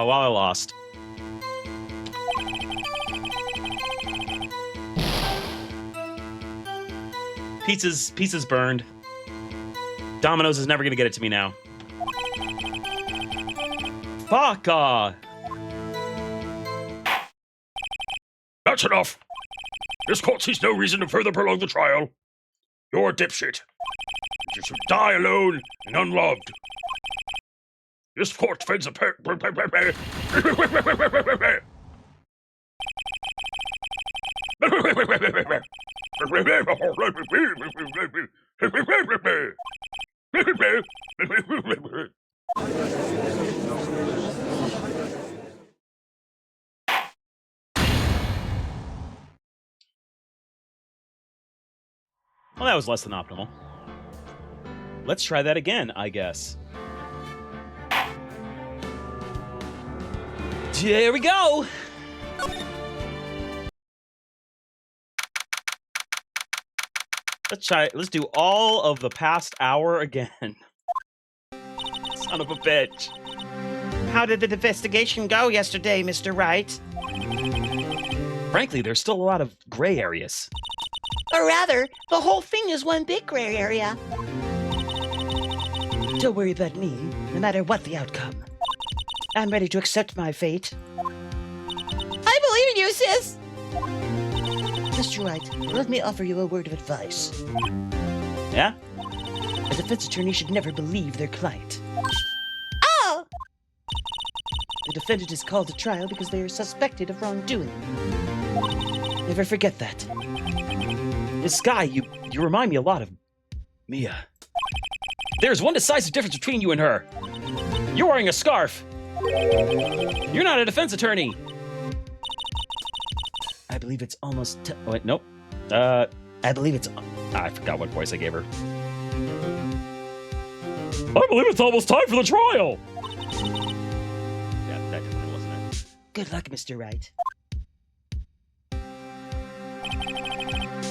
Well, I lost. Pizza's burned. Domino's is never gonna get it to me now. Fuck! That's enough. This court sees no reason to further prolong the trial. You're a dipshit. You should die alone and unloved. This court defends a Well, that was less than optimal. Let's try that again, I guess. Here we go! Let's do all of the past hour again. Son of a bitch. How did the investigation go yesterday, Mr. Wright? Frankly, there's still a lot of gray areas. Or rather, the whole thing is one big gray area. Don't worry about me, no matter what the outcome. I'm ready to accept my fate. I believe in you, sis. Mr. Wright, let me offer you a word of advice. Yeah? A defense attorney should never believe their client. Oh! The defendant is called to trial because they are suspected of wrongdoing. Never forget that. This guy, you remind me a lot of Mia. There's one decisive difference between you and her. You're wearing a scarf. You're not a defense attorney. I believe it's almost... Oh, wait, nope. I believe it's... I forgot what voice I gave her. I believe it's almost time for the trial. Yeah, that definitely wasn't it. Good luck, Mr. Wright.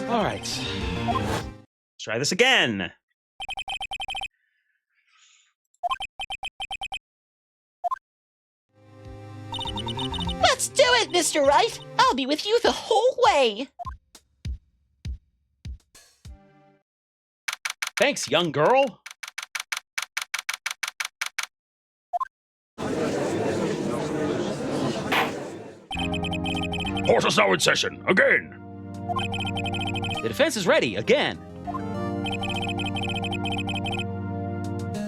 All right. Let's try this again. Let's do it, Mr. Wright. I'll be with you the whole way. Thanks, young girl. Court is now in session. Again. The defense is ready again.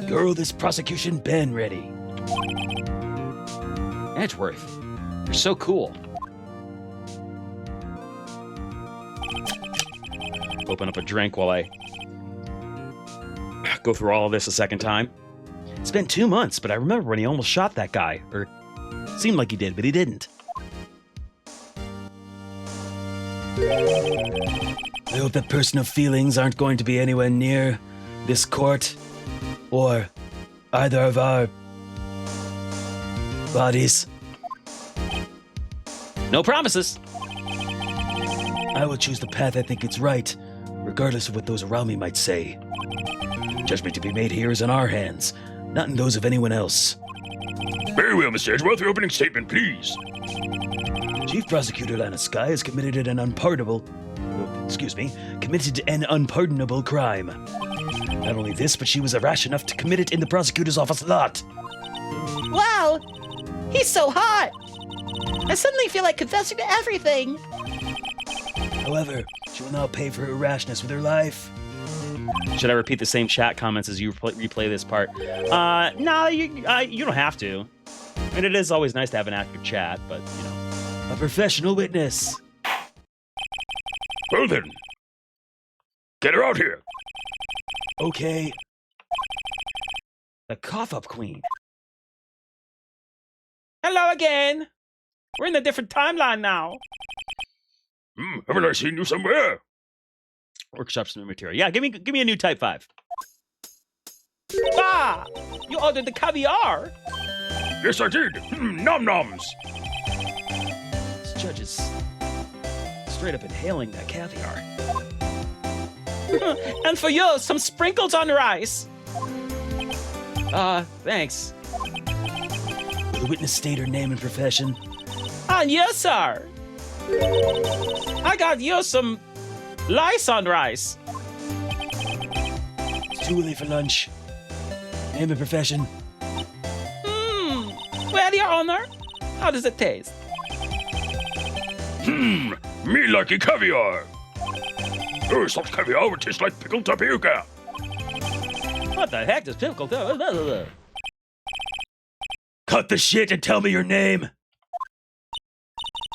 Girl, this prosecution been ready. Edgeworth, you're so cool. Open up a drink while I go through all of this a second time. It's been 2 months, but I remember when he almost shot that guy. Or seemed like he did, but he didn't. I hope that personal feelings aren't going to be anywhere near this court or either of our bodies. No promises. I will choose the path I think it's right, regardless of what those around me might say. Judgment to be made here is in our hands, not in those of anyone else. Very well, Mr. Edgeworth. Your opening statement, please. Chief Prosecutor Lana Skye has committed an unpardonable crime. Not only this, but she was rash enough to commit it in the prosecutor's office lot. Wow! He's so hot! I suddenly feel like confessing to everything. However, she will now pay for her rashness with her life. Should I repeat the same chat comments as you replay this part? No, you don't have to. I mean, it is always nice to have an active chat, but, you know. A professional witness. Well then. Get her out here. Okay. The cough-up queen. Hello again. We're in a different timeline now. Haven't I seen you somewhere? Workshops new material. Yeah, give me a new type 5. Ah! You ordered the caviar. Yes, I did. Nom noms. This judge is straight up inhaling that caviar. And for you, some sprinkles on rice. Thanks. Will the witness state her name and profession? And yes, sir. I got you some lice on rice. It's too early for lunch. Name and profession? Well, Your Honor, how does it taste? Me like a caviar. Oh, such caviar would taste like pickled tapioca. What the heck does pickle do? Cut the shit and tell me your name.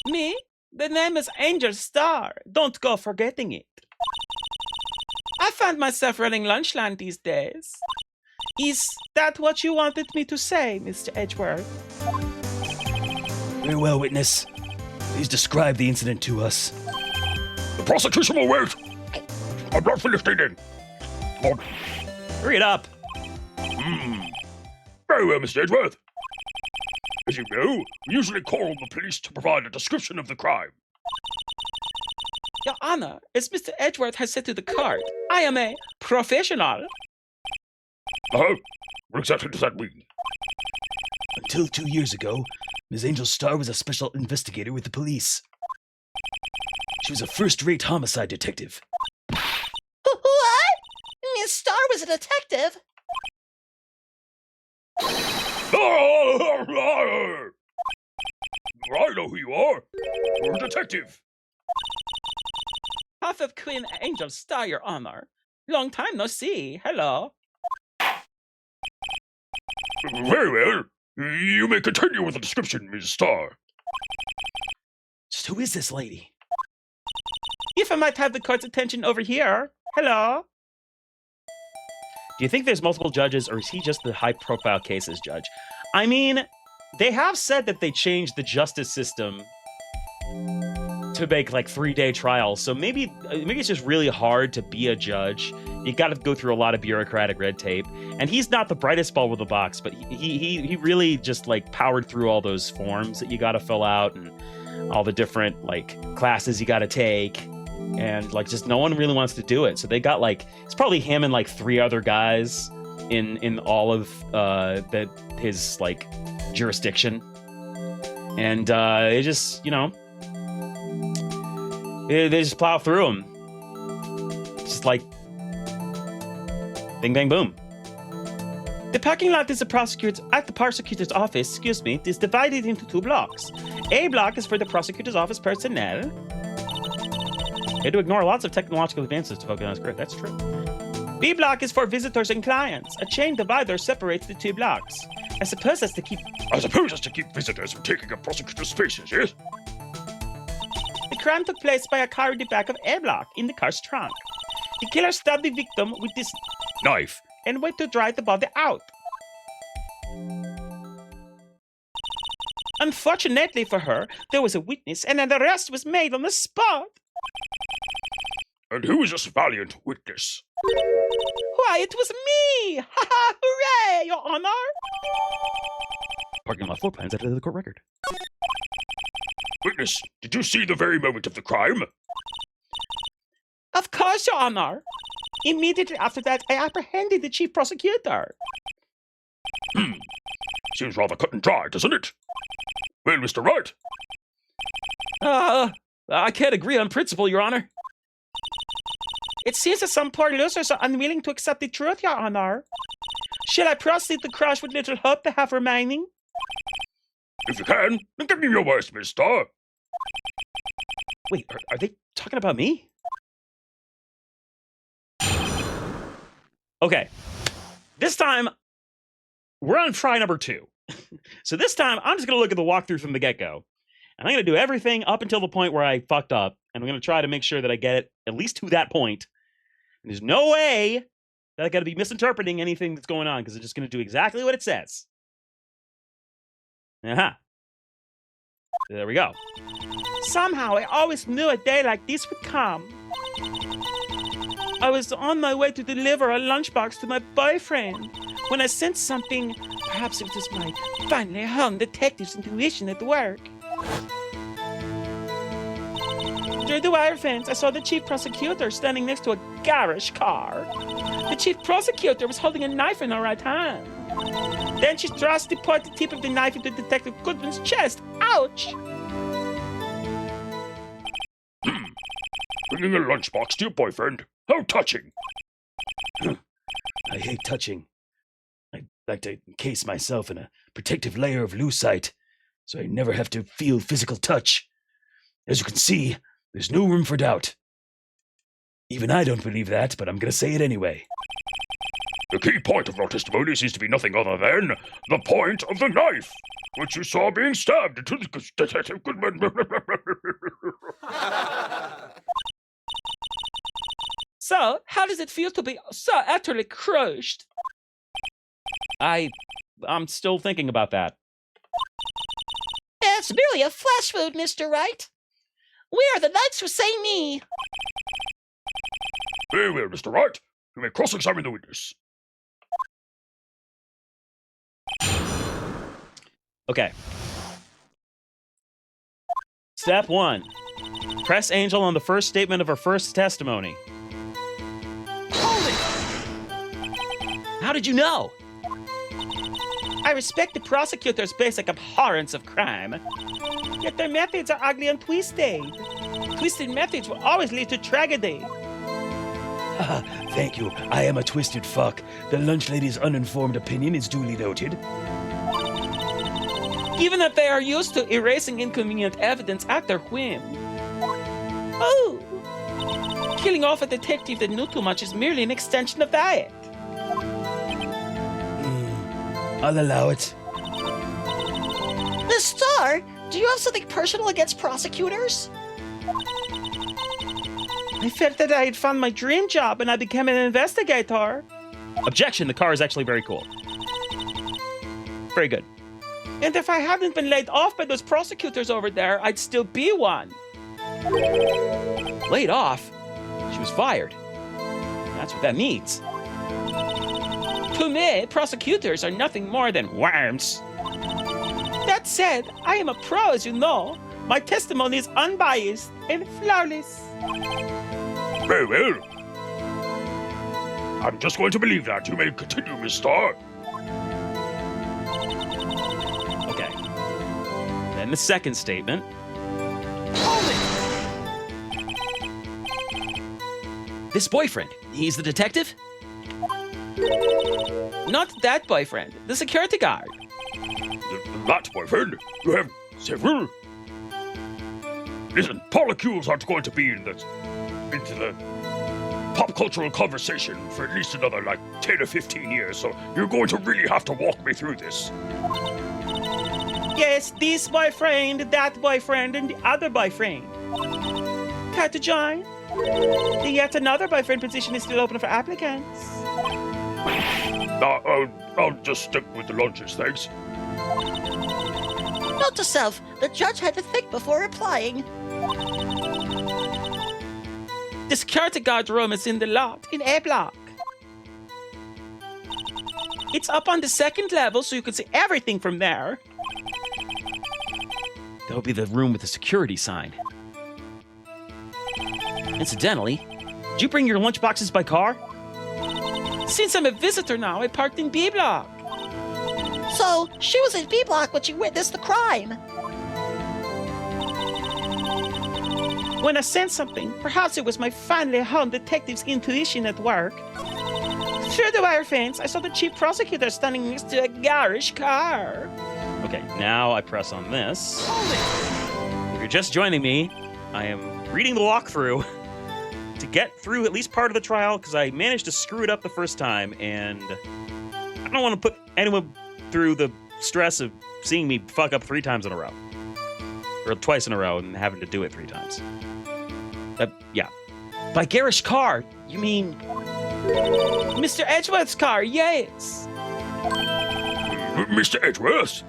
Me? The name is Angel Star. Don't go forgetting it. I find myself running lunchline these days. Is that what you wanted me to say, Mr. Edgeworth? Very well, witness. Please describe the incident to us. The prosecution will wait. I'm not finished eating. Hurry it up. Very well, Mr. Edgeworth. As you know, we usually call the police to provide a description of the crime. Your Honor, as Mr. Edgeworth has said to the court, I am a professional. What exactly does that mean? Until 2 years ago, Ms. Angel Starr was a special investigator with the police. She was a first-rate homicide detective. What? Miss Starr was a detective? I know who you are. You're a detective. Half of Queen Angel Star, Your Honor. Long time no see. Hello. Very well. You may continue with the description, Ms. Starr. Just who is this lady? If I might have the court's attention over here. Hello. Do you think there's multiple judges, or is he just the high-profile cases judge? I mean, they have said that they changed the justice system to make like 3-day trials, so maybe it's just really hard to be a judge. You got to go through a lot of bureaucratic red tape, and he's not the brightest bulb of the box, but he really just like powered through all those forms that you got to fill out and all the different like classes you got to take, and like just no one really wants to do it. So they got like it's probably him and like 3 other guys in all of his like jurisdiction, and they just they just plow through them. Just like bing, bang, boom. The parking lot is the prosecutor's office, is divided into 2 blocks. A block is for the prosecutor's office personnel. They had to ignore lots of technological advances to focus on his career. That's true. B block is for visitors and clients. A chain divider separates the 2 blocks. I suppose that's to keep visitors from taking up prosecutor's spaces, yes? The crime took place by a car in the back of A block in the car's trunk. The killer stabbed the victim with this Knife. and went to dry the body out. Unfortunately for her, there was a witness and an arrest was made on the spot. And who is this valiant witness? Why, it was me! Ha ha! Hooray, Your Honor! Parking lot floor plans added to the court record. Witness, did you see the very moment of the crime? Of course, Your Honor. Immediately after that, I apprehended the chief prosecutor. Seems rather cut and dry, doesn't it? Well, Mr. Wright. I can't agree on principle, Your Honor. It seems that some poor losers are unwilling to accept the truth, Your Honor. Shall I proceed to crush what little hope they have remaining? If you can, then give me your worst, Miss Starr. Wait, are they talking about me? Okay. This time, we're on try number 2. So this time, I'm just going to look at the walkthrough from the get-go. And I'm going to do everything up until the point where I fucked up. And I'm going to try to make sure that I get it at least to that point. And there's no way that I got to be misinterpreting anything that's going on, because I'm just going to do exactly what it says. There we go. Somehow, I always knew a day like this would come. I was on my way to deliver a lunchbox to my boyfriend when I sensed something. Perhaps it was my finely honed detective's intuition at work. Through the wire fence, I saw the chief prosecutor standing next to a garish car. The chief prosecutor was holding a knife in her right hand. Then she thrust the pointed tip of the knife into Detective Goodman's chest. Ouch! Bringing a lunchbox to your boyfriend? How touching! I hate touching. I like to encase myself in a protective layer of lucite, so I never have to feel physical touch. As you can see, there's no room for doubt. Even I don't believe that, but I'm gonna say it anyway. The key point of your testimony seems to be nothing other than the point of the knife, which you saw being stabbed into Detective Goodman. So, how does it feel to be so utterly crushed? I'm still thinking about that. It's merely a flesh wound, Mr. Wright. We are the knights who say me. Very well, Mr. Wright. You may cross-examine the witness. Okay. Step 1. Press Angel on the first statement of her first testimony. Hold it! How did you know? I respect the prosecutor's basic abhorrence of crime. Yet their methods are ugly and twisted. Twisted methods will always lead to tragedy. Thank you. I am a twisted fuck. The lunch lady's uninformed opinion is duly noted. Given that they are used to erasing inconvenient evidence at their whim. Oh! Killing off a detective that knew too much is merely an extension of that. I'll allow it. Miss Star, do you have something personal against prosecutors? I felt that I had found my dream job and I became an investigator. Objection, the car is actually very cool. Very good. And if I hadn't been laid off by those prosecutors over there, I'd still be one. Laid off? She was fired. That's what that means. To me, prosecutors are nothing more than worms. That said, I am a pro, as you know. My testimony is unbiased and flawless. Very well. I'm just going to believe that. You may continue, Miss Star. Okay. Then the second statement. This boyfriend, he's the detective? Not that boyfriend, the security guard. That boyfriend? You have several? Listen, polycules aren't going to be into the pop cultural conversation for at least another, 10 or 15 years, so you're going to really have to walk me through this. Yes, this boyfriend, that boyfriend, and the other boyfriend. Care to join? The yet another boyfriend position is still open for applicants. I'll just stick with the lunches, thanks. Note to self, the judge had to think before applying. The security guard room is in the lot, in A block. It's up on the second level, so you can see everything from there. That'll be the room with the security sign. Incidentally, did you bring your lunchboxes by car? Since I'm a visitor now, I parked in B block. So, she was in B block when she witnessed the crime. When I sensed something, perhaps it was my finely honed detective's intuition at work. Through the wire fence, I saw the chief prosecutor standing next to a garish car. Okay, now I press on this. If you're just joining me, I am reading the walkthrough to get through at least part of the trial because I managed to screw it up the first time, and I don't want to put anyone through the stress of seeing me fuck up 3 times in a row. Or twice in a row and having to do it 3 times. Yeah. By garish car, you mean... Mr. Edgeworth's car, yes. Mr. Edgeworth?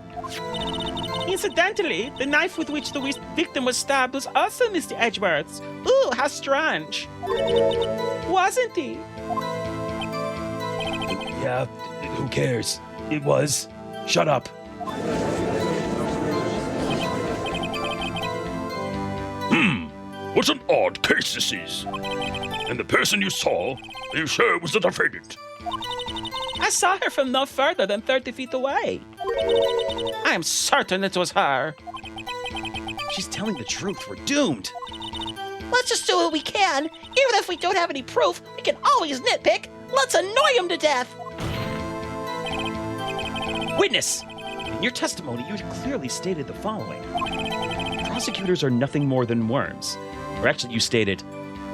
Incidentally, the knife with which the victim was stabbed was also Mr. Edgeworth's. Ooh, how strange. Wasn't he? Yeah, who cares? It was. Shut up. What an odd case this is. And the person you saw, are you sure it was the defendant? I saw her from no further than 30 feet away. I am certain it was her. She's telling the truth. We're doomed. Let's just do what we can. Even if we don't have any proof, we can always nitpick. Let's annoy him to death. Witness! In your testimony, you clearly stated the following. Prosecutors are nothing more than worms. Or actually, you stated,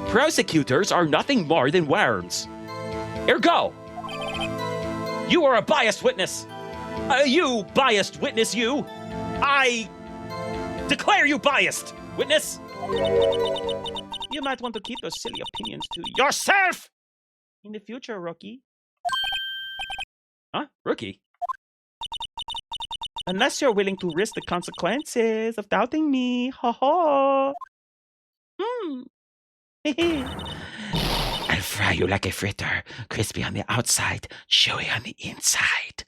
prosecutors are nothing more than worms. Ergo, you are a biased witness. You biased witness, you. I declare you biased, witness. You might want to keep those silly opinions to yourself in the future, rookie. Huh? Rookie? Unless you're willing to risk the consequences of doubting me. Ha ha. I'll fry you like a fritter, crispy on the outside, chewy on the inside.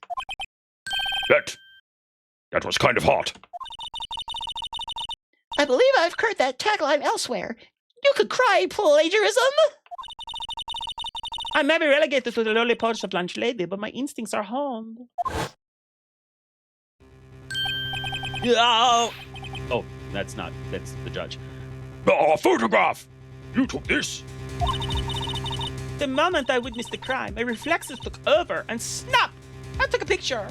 That was kind of hot. I believe I've heard that tagline elsewhere. You could cry plagiarism. I may be relegated to the lowly post of lunch lady, but my instincts are honed. Oh, that's the judge. Photograph! You took this? The moment I witnessed the crime, my reflexes took over, and snap! I took a picture.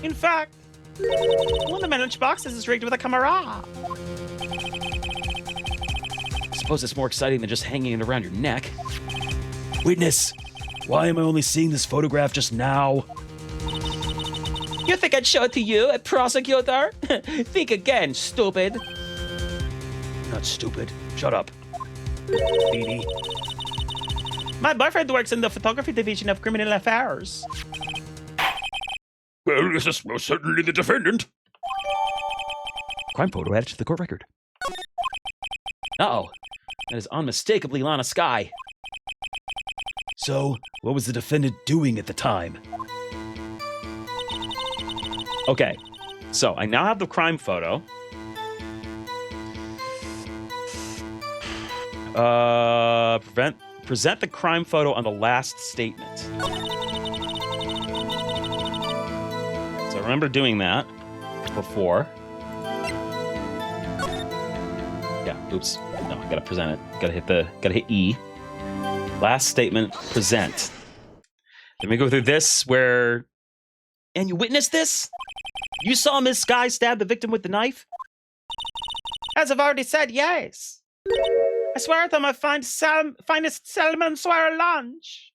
In fact, one of my lunch boxes is rigged with a camera. I suppose it's more exciting than just hanging it around your neck. Witness, why am I only seeing this photograph just now? You think I'd show it to you, a prosecutor? Think again, stupid. Not stupid. Shut up. Beanie. My boyfriend works in the photography division of criminal affairs. Well, this is most certainly the defendant. Crime photo added to the court record. Uh-oh. That is unmistakably Lana Skye. So, what was the defendant doing at the time? Okay, so I now have the crime photo. Present the crime photo on the last statement. So I remember doing that before. Yeah, oops. No, I gotta present it. Gotta hit E. Last statement, present. Then we go through this where... And you witnessed this? You saw Miss Skye stab the victim with the knife? As I've already said, yes. I swear to my finest salmon swire lunch.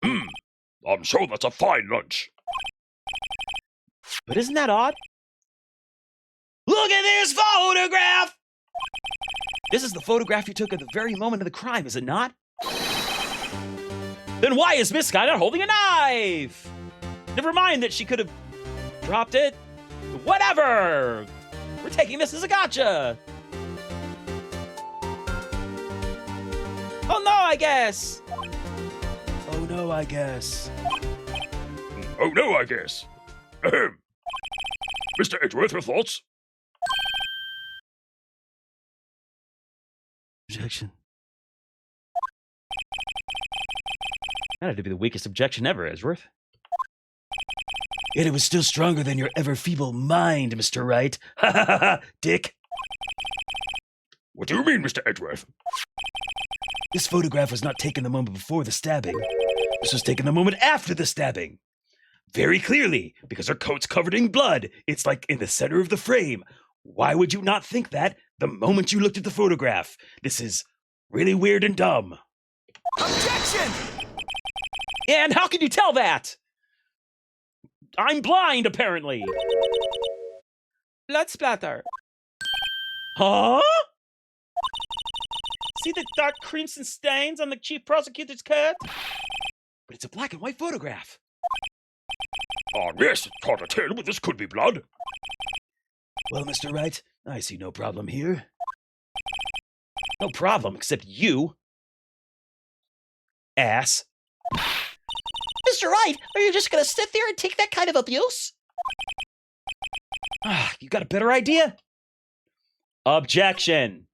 I'm sure that's a fine lunch. But isn't that odd? Look at this photograph! This is the photograph you took at the very moment of the crime, is it not? Then why is Miss Skye not holding a knife? Never mind that she could have dropped it. Whatever! We're taking this as a gotcha! Oh no, I guess! Oh no, I guess. Oh no, I guess. Ahem. Mr. Edgeworth, your thoughts? Objection. That had to be the weakest objection ever, Edgeworth. Yet it was still stronger than your ever-feeble mind, Mr. Wright. Ha ha ha ha, Dick. What do you mean, Mr. Edgeworth? This photograph was not taken the moment before the stabbing. This was taken the moment after the stabbing. Very clearly, because her coat's covered in blood. It's like in the center of the frame. Why would you not think that the moment you looked at the photograph? This is really weird and dumb. Objection! And how can you tell that? I'm blind, apparently. Blood splatter. Huh? See the dark crimson stains on the chief prosecutor's coat? But it's a black and white photograph. Ah, yes, it's hard to tell, but this could be blood. Well, Mr. Wright, I see no problem here. No problem, except you. Ass. Mr. Wright, are you just gonna sit there and take that kind of abuse? You got a better idea? Objection.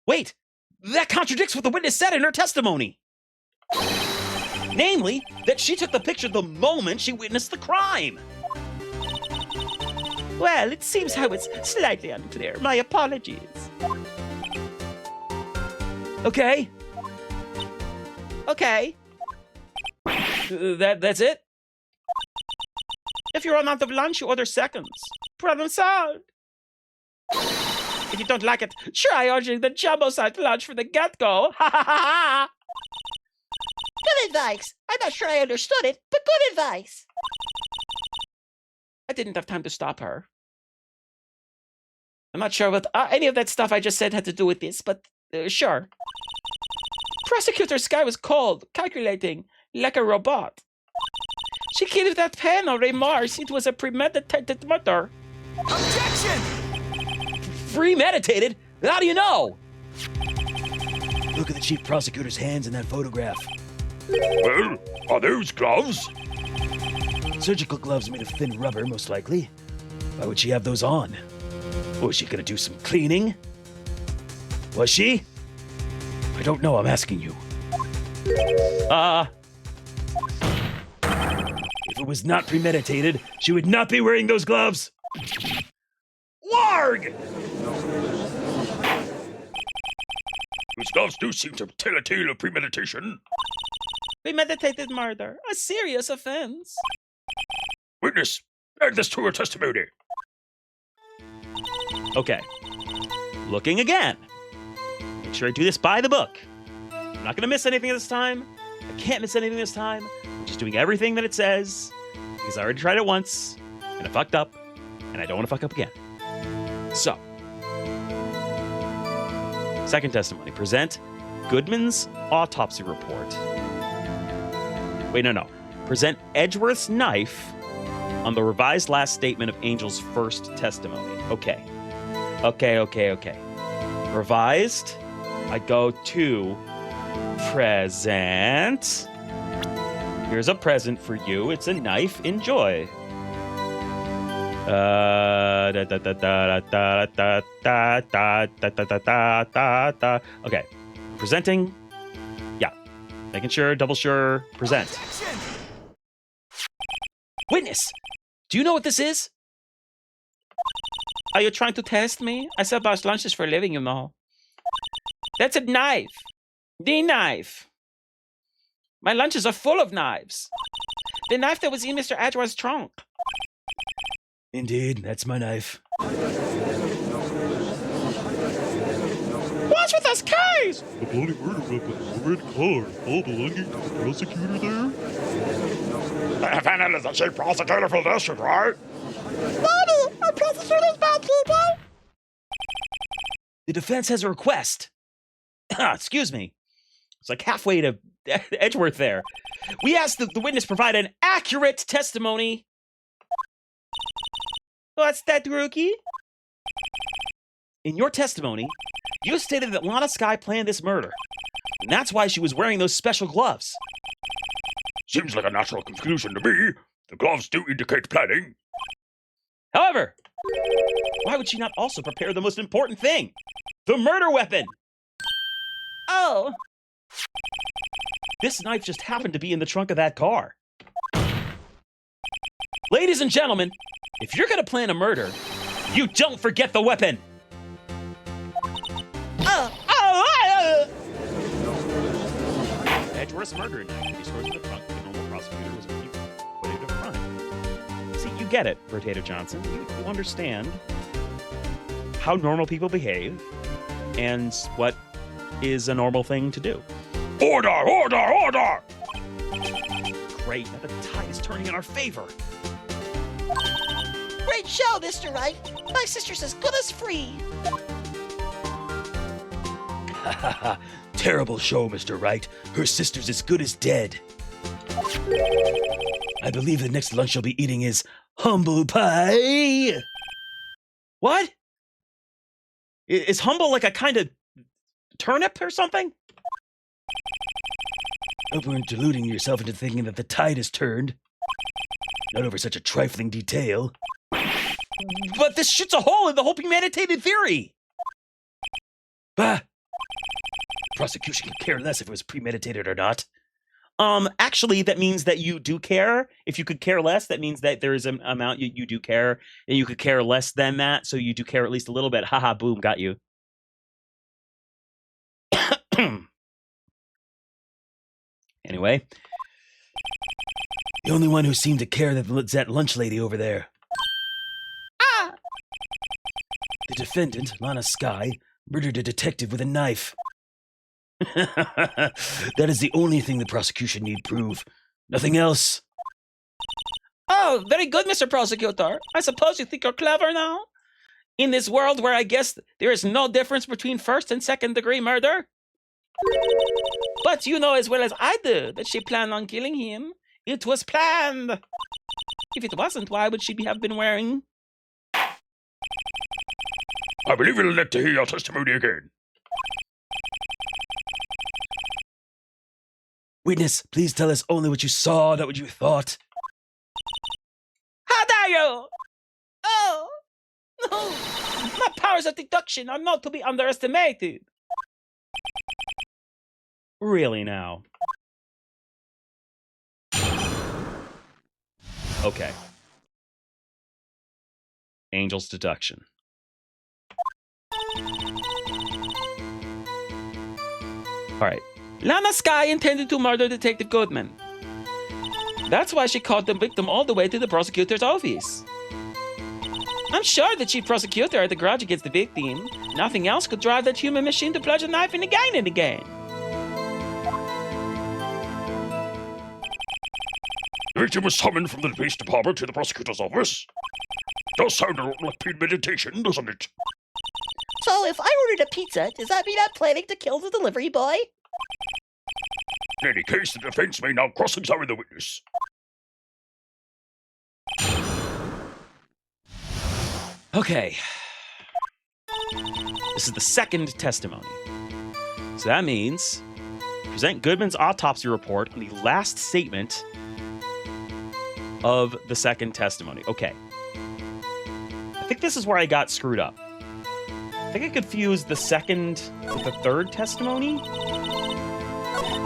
Wait, that contradicts what the witness said in her testimony. Namely, that she took the picture the moment she witnessed the crime. Well, it seems I was slightly unclear. My apologies. Okay. Okay. That's it? If you run out of lunch, you order seconds. Problem solved. If you don't like it, try ordering the jumbo-sized lunch from the get-go. Ha ha ha ha! Good advice. I'm not sure I understood it, but good advice. I didn't have time to stop her. I'm not sure what any of that stuff I just said had to do with this, but sure. Prosecutor Skye was cold, calculating, like a robot. She killed without pain or remorse. It was a premeditated murder. Objection! Premeditated? How do you know? Look at the chief prosecutor's hands in that photograph. Well, are those gloves? Surgical gloves made of thin rubber, most likely. Why would she have those on? Was she gonna do some cleaning? Was she? I don't know, I'm asking you. If If it was not premeditated, she would not be wearing those gloves. Warg! Those gloves do seem to tell a tale of premeditation. Premeditated murder, a serious offense. Witness, add this to her testimony. Okay. Looking again. Make sure I do this by the book. I'm not going to miss anything this time. I can't miss anything this time. I'm just doing everything that it says because I already tried it once and I fucked up and I don't want to fuck up again. So, second testimony. Present Goodman's autopsy report. Wait, no. Present Edgeworth's knife on the revised last statement of Angel's first testimony. Okay. Revised. I go to present. Here's a present for you. It's a knife. Enjoy. Okay. Presenting. Yeah. Making sure, double sure. Present. Witness! Do you know what this is? Are you trying to test me? I sell box lunches for a living, you know. That's a knife. The knife. My lunches are full of knives. The knife that was in Mr. Edgeworth's trunk. Indeed, that's my knife. What's with this case? The bloody murder weapon, the red car, all belonging to the prosecutor there? The defendant is the chief prosecutor for the district, right? Mommy, I'm prosecutors bad people. The defense has a request. Excuse me. It's like halfway to Edgeworth there. We asked the witness provide an accurate testimony. What's that, rookie? In your testimony, you stated that Lana Skye planned this murder. And that's why she was wearing those special gloves. Seems like a natural conclusion to me. The gloves do indicate planning. However, why would she not also prepare the most important thing? The murder weapon! Oh. This knife just happened to be in the trunk of that car. Ladies and gentlemen, if you're gonna plan a murder, you don't forget the weapon! Edgeworth's murder knife. He stores in the trunk. The normal prosecutor was put it to front. See, you get it, Potato Johnson. You understand how normal people behave and what is a normal thing to do. Order! Order! Order! Great, now the tide is turning in our favor. Great show, Mr. Wright. My sister's as good as free. Terrible show, Mr. Wright. Her sister's as good as dead. I believe the next lunch she'll be eating is humble pie. What? Is humble like a kind of turnip or something? Hope you weren't deluding yourself into thinking that the tide has turned. Not over such a trifling detail. But this shoots a hole in the whole premeditated theory. Bah! Prosecution could care less if it was premeditated or not. Actually, that means that you do care. If you could care less, that means that there is an amount you do care, and you could care less than that, so you do care at least a little bit. Haha, boom, got you. Anyway. The only one who seemed to care was that lunch lady over there. Ah! The defendant, Lana Skye, murdered a detective with a knife. That is the only thing the prosecution need prove. Nothing else. Oh, very good, Mr. Prosecutor. I suppose you think you're clever now? In this world where I guess there is no difference between first and second degree murder? But you know as well as I do that she planned on killing him. It was planned. If it wasn't, why would she have been wearing? I believe we'll like to hear your testimony again. Witness, please tell us only what you saw, not what you thought. How dare you? Oh, no. My powers of deduction are not to be underestimated. Really now. Okay. Angel's deduction. All right. Lana Sky intended to murder Detective Goodman. That's why she caught the victim all the way to the prosecutor's office. I'm sure the chief prosecutor had a grudge against the victim. Nothing else could drive that human machine to plunge a knife in again and again. The victim was summoned from the police department to the prosecutor's office. Does sound a lot like premeditation, doesn't it? So if I ordered a pizza, does that mean I'm planning to kill the delivery boy? In any case, the defense may now cross-examine the witness. Okay. This is the second testimony. So that means present Goodman's autopsy report on the last statement of the second testimony. Okay. I think this is where I got screwed up. I think I confused the second with the third testimony.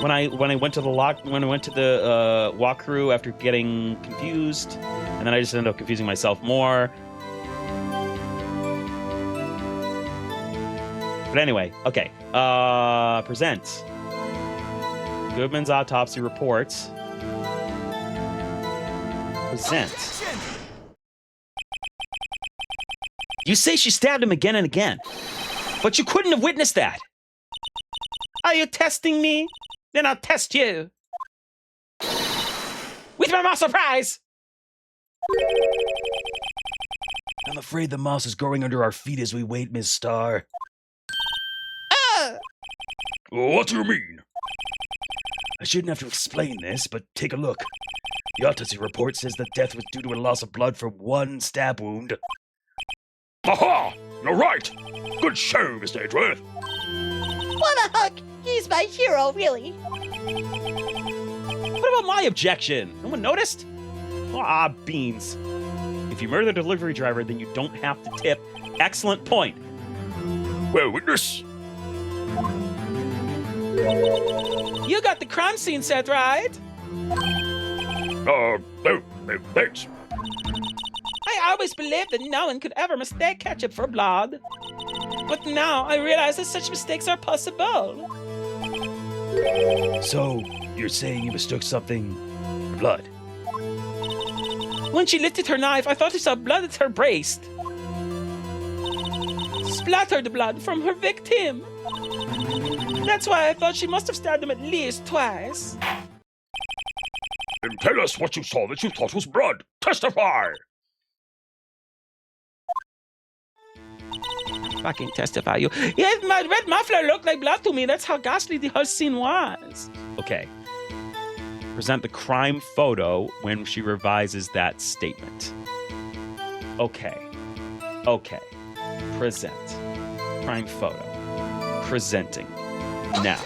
When I went to the walkthrough after getting confused, and then I just ended up confusing myself more. But anyway, okay. Present Goodman's autopsy report. Present. You say she stabbed him again and again, but you couldn't have witnessed that. Are you testing me? Then I'll test you. With my mouse surprise! I'm afraid the mouse is growing under our feet as we wait, Miss Starr. What do you mean? I shouldn't have to explain this, but take a look. The autopsy report says that death was due to a loss of blood from one stab wound. Aha! You're right! Good show, Mr. Edgeworth. What a hunk! He's my hero, really. What about my objection? No one noticed? Ah, beans. If you murder the delivery driver, then you don't have to tip. Excellent point. Well, witness. You got the crime scene set, right? No, thanks. I always believed that no one could ever mistake ketchup for blood. But now I realize that such mistakes are possible. So, you're saying you mistook something for blood? When she lifted her knife, I thought I saw blood at her breast. Splattered blood from her victim. That's why I thought she must have stabbed him at least twice. Then tell us what you saw that you thought was blood. Testify! Fucking testify, you. Yeah, my red muffler looked like blood to me. That's how ghastly the whole scene was. Okay. Present the crime photo when she revises that statement. Okay. Okay. Present. Crime photo. Presenting. Now.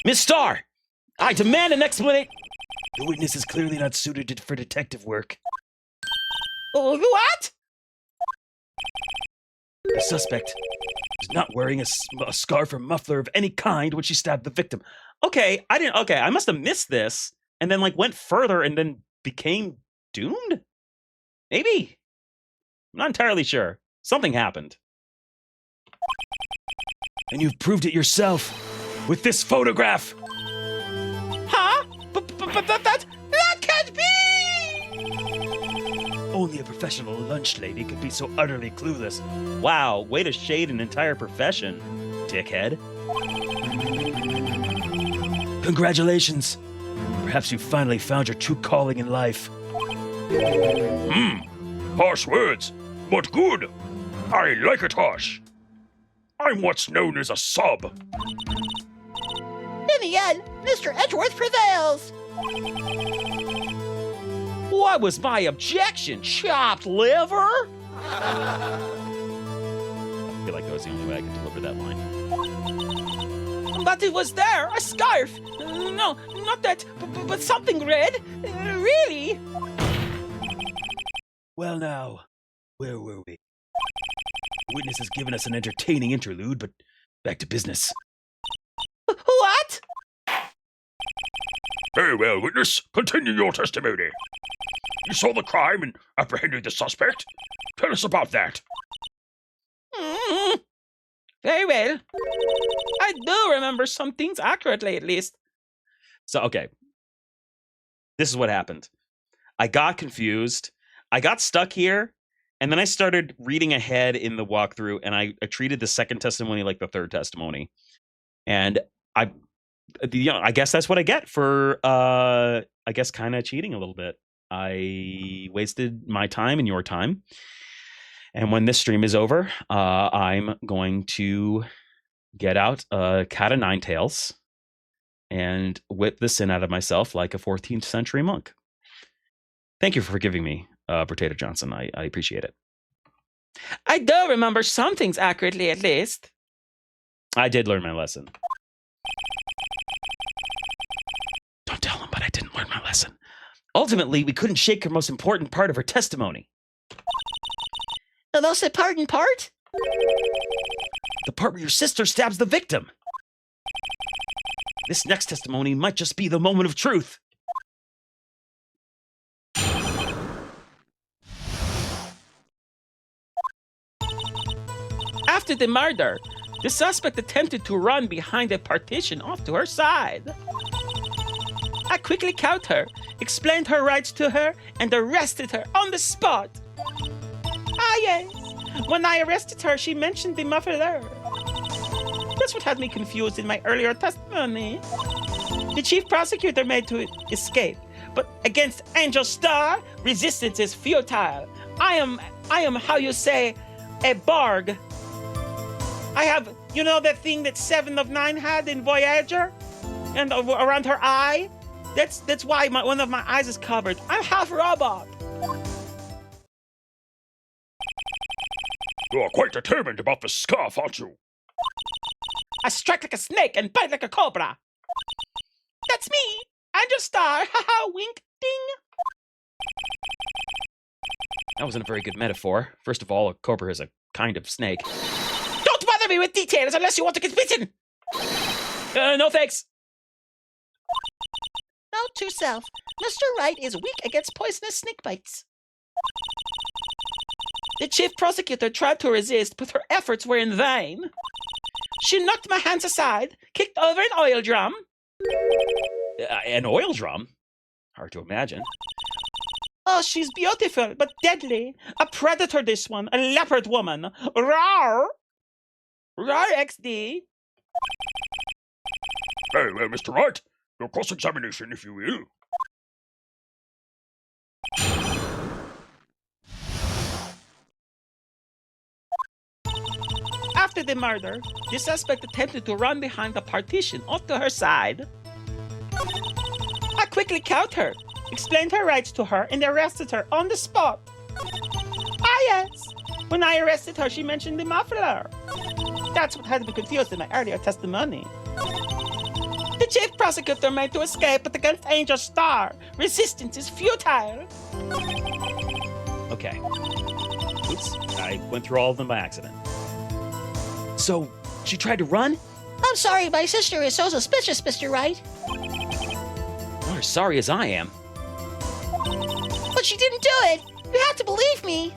Miss Starr! I demand an explanation. The witness is clearly not suited for detective work. What? The suspect was not wearing a scarf or muffler of any kind when she stabbed the victim. Okay, I must have missed this and then went further and then became doomed? Maybe. I'm not entirely sure. Something happened. And you've proved it yourself with this photograph. Huh? But that can't be! Only a professional lunch lady could be so utterly clueless. Wow, way to shade an entire profession, dickhead. Congratulations. Perhaps you finally found your true calling in life. Harsh words, but good. I like it harsh. I'm what's known as a sub. In the end, Mr. Edgeworth prevails. What was my objection? Chopped liver? I feel like that was the only way I could deliver that line. But it was there, a scarf. No, not that, but something red. Really? Well now, where were we? The witness has given us an entertaining interlude, but back to business. What? Very well, witness. Continue your testimony. You saw the crime and apprehended the suspect. Tell us about that. Very well. I do remember some things accurately, at least. So, okay. This is what happened. I got confused. I got stuck here. And then I started reading ahead in the walkthrough, and I treated the second testimony like the third testimony. And I guess that's what I get for, I guess, kind of cheating a little bit. I wasted my time and your time. And when this stream is over, I'm going to get out a cat of nine tails and whip the sin out of myself like a 14th century monk. Thank you for forgiving me, Potato Johnson. I appreciate it. I do remember some things accurately, at least. I did learn my lesson. Don't tell him, but I didn't learn my lesson. Ultimately, we couldn't shake her most important part of her testimony. The most important part? The part where your sister stabs the victim. This next testimony might just be the moment of truth. After the murder, the suspect attempted to run behind a partition off to her side. I quickly caught her, explained her rights to her, and arrested her on the spot. Ah, yes. When I arrested her, she mentioned the muffler. That's what had me confused in my earlier testimony. The chief prosecutor made to escape, but against Angel Star, resistance is futile. I am how you say, a barg. I have, you know that thing that 7 of 9 had in Voyager? And around her eye? That's why one of my eyes is covered. I'm half robot. You are quite determined about the scarf, aren't you? I strike like a snake and bite like a cobra. That's me, Angel Star. Haha, wink, ding. That wasn't a very good metaphor. First of all, a cobra is a kind of snake. Don't bother me with details unless you want to get bitten. No thanks. Note to self, Mr. Wright is weak against poisonous snake bites. The chief prosecutor tried to resist, but her efforts were in vain. She knocked my hands aside, kicked over an oil drum. An oil drum? Hard to imagine. Oh, she's beautiful, but deadly. A predator, this one. A leopard woman. Rawr! Rawr, XD. Very well, Mr. Wright. Your cross-examination, if you will. After the murder, the suspect attempted to run behind the partition off to her side. I quickly caught her, explained her rights to her, and arrested her on the spot. Ah, yes. When I arrested her, she mentioned the muffler. That's what had me confused in my earlier testimony. The chief prosecutor made to escape, but against Angel Star, resistance is futile. Okay. Oops. I went through all of them by accident. So, she tried to run? I'm sorry, my sister is so suspicious, Mr. Wright. Not as sorry as I am. But she didn't do it. You have to believe me.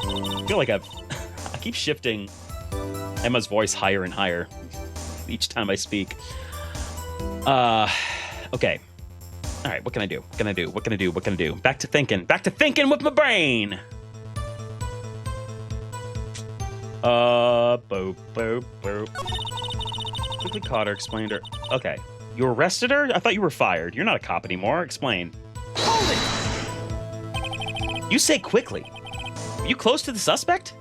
I feel like I keep shifting Emma's voice higher and higher each time I speak. Okay. All right, what can I do? What can I do? What can I do? What can I do? Back to thinking. Back to thinking with my brain. Boop, boop, boop. Quickly caught her, explained her. Okay. You arrested her? I thought you were fired. You're not a cop anymore. Explain. Hold it! You say quickly. Are you close to the suspect?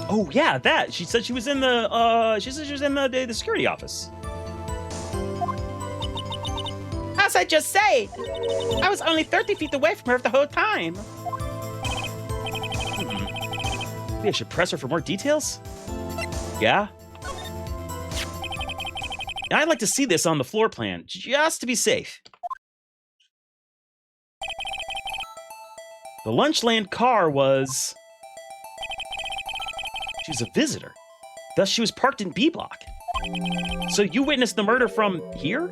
Oh, yeah, that. She said she was in the, the security office. As I just said, I was only 30 feet away from her the whole time. Maybe I should press her for more details? Yeah? I'd like to see this on the floor plan, just to be safe. The Lunchland car was... She's a visitor. Thus, she was parked in B block. So you witnessed the murder from here?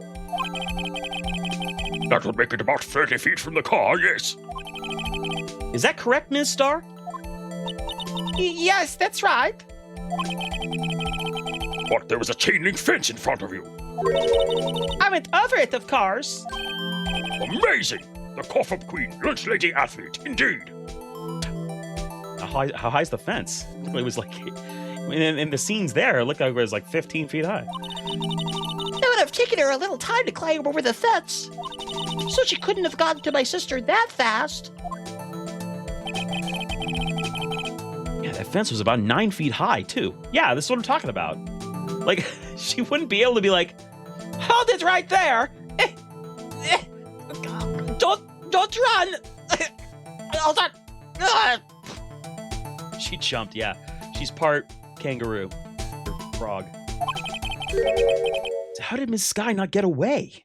That would make it about 30 feet from the car, yes. Is that correct, Ms. Starr? Yes, that's right. But there was a chain link fence in front of you. I went over it, of course. Amazing! The cough-up queen, lunch lady athlete, indeed. How high's the fence? It was like, in the scenes there, it looked like it was like 15 feet high. It would have taken her a little time to climb over the fence, so she couldn't have gotten to my sister that fast. Yeah, that fence was about 9 feet high, too. Yeah, this is what I'm talking about. Like, she wouldn't be able to be like, Hold it right there. Don't run. Hold on. she jumped, yeah. She's part kangaroo. Or frog. So how did Miss Sky not get away?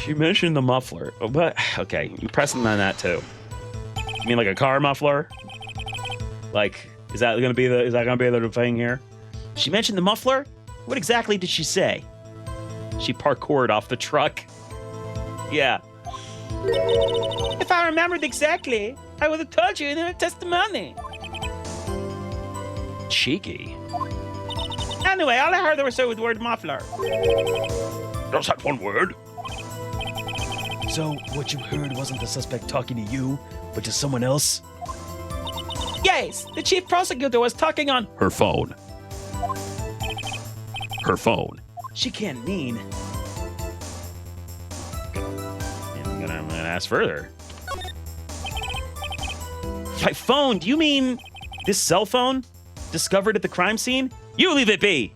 She mentioned the muffler. Oh, but, okay, I'm pressing on that, too. You mean like a car muffler? Like, is that gonna be the thing here? She mentioned the muffler? What exactly did she say? She parkoured off the truck. Yeah. If I remembered exactly, I would have told you in the testimony. Cheeky. Anyway, all I heard there was the word muffler. Just that one word. So, what you heard wasn't the suspect talking to you, but to someone else? Yes, the chief prosecutor was talking on Her phone. Her phone. She can't mean. I'm gonna ask further. By phone, do you mean this cell phone discovered at the crime scene? You leave it be.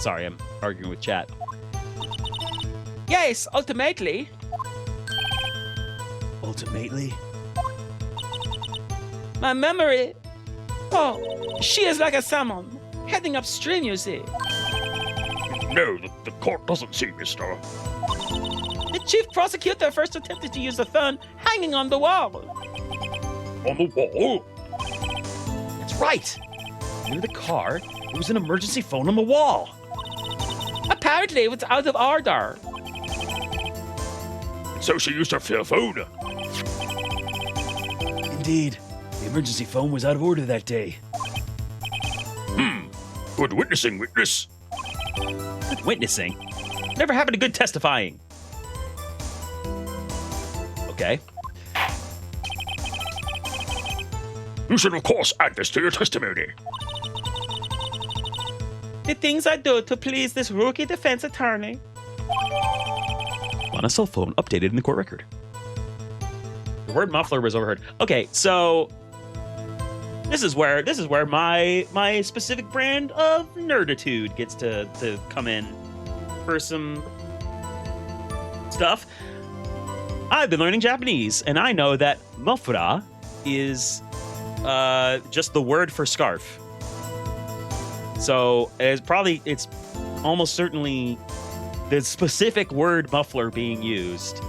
Sorry, I'm arguing with chat. Yes, ultimately. Ultimately? My memory. Oh, she is like a salmon, heading upstream, you see. No, the court doesn't see, mister. The chief prosecutor first attempted to use the phone hanging on the wall. On the wall? That's right. Near the car, there was an emergency phone on the wall. Apparently, it was out of order. So she used her phone. Indeed. The emergency phone was out of order that day. Good witnessing, witness. Good witnessing. Never happened to good testifying. Okay. You should, of course, add this to your testimony. The things I do to please this rookie defense attorney. On a cell phone updated in the court record. The word muffler was overheard. Okay, so this is where my specific brand of nerditude gets to come in for some stuff. I've been learning Japanese, and I know that mufura is just the word for scarf. So it's almost certainly the specific word muffler being used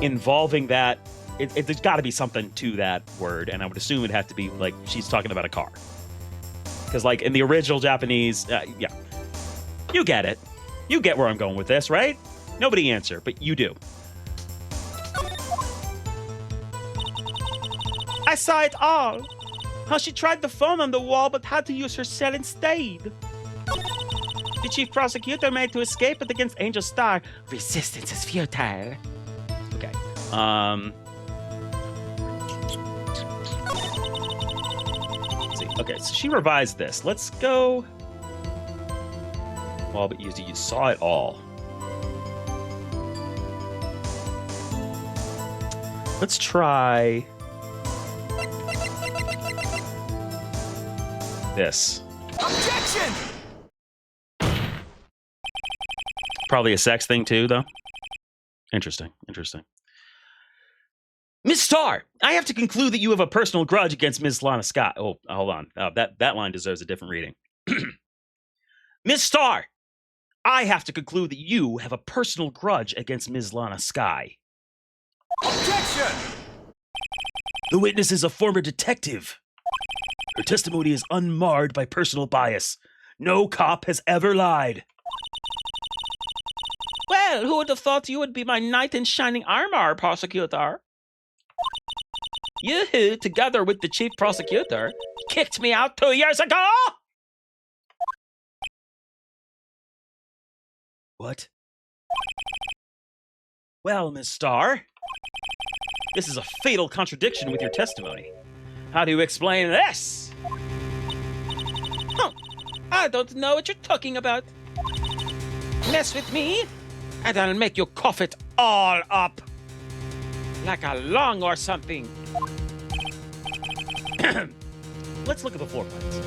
involving that. There's got to be something to that word, and I would assume it'd have to be like she's talking about a car. Because like in the original Japanese, yeah, you get it. You get where I'm going with this, right? Nobody answer, but you do. I saw it all. How she tried the phone on the wall but had to use her cell instead. The chief prosecutor made to escape but against Angel Star. Resistance is futile. Okay. Let's see. Okay, so she revised this. Let's go. Well, but you saw it all. Let's try this. Objection! Probably a sex thing too, though. Interesting. Miss Starr, I have to conclude that you have a personal grudge against Ms. Lana Scott. Oh, hold on. That line deserves a different reading. Miss Starr, I have to conclude that you have a personal grudge against Ms. Lana Sky. Objection! The witness is a former detective. Her testimony is unmarred by personal bias. No cop has ever lied. Well, who would have thought you would be my knight in shining armor, prosecutor? You who, together with the chief prosecutor, kicked me out 2 years ago? What? Well, Miss Starr, This is a fatal contradiction with your testimony. How do you explain this? Huh. I don't know what you're talking about. Mess with me, and I'll make you cough it all up. Like a lung or something. Let's look at the floor plans.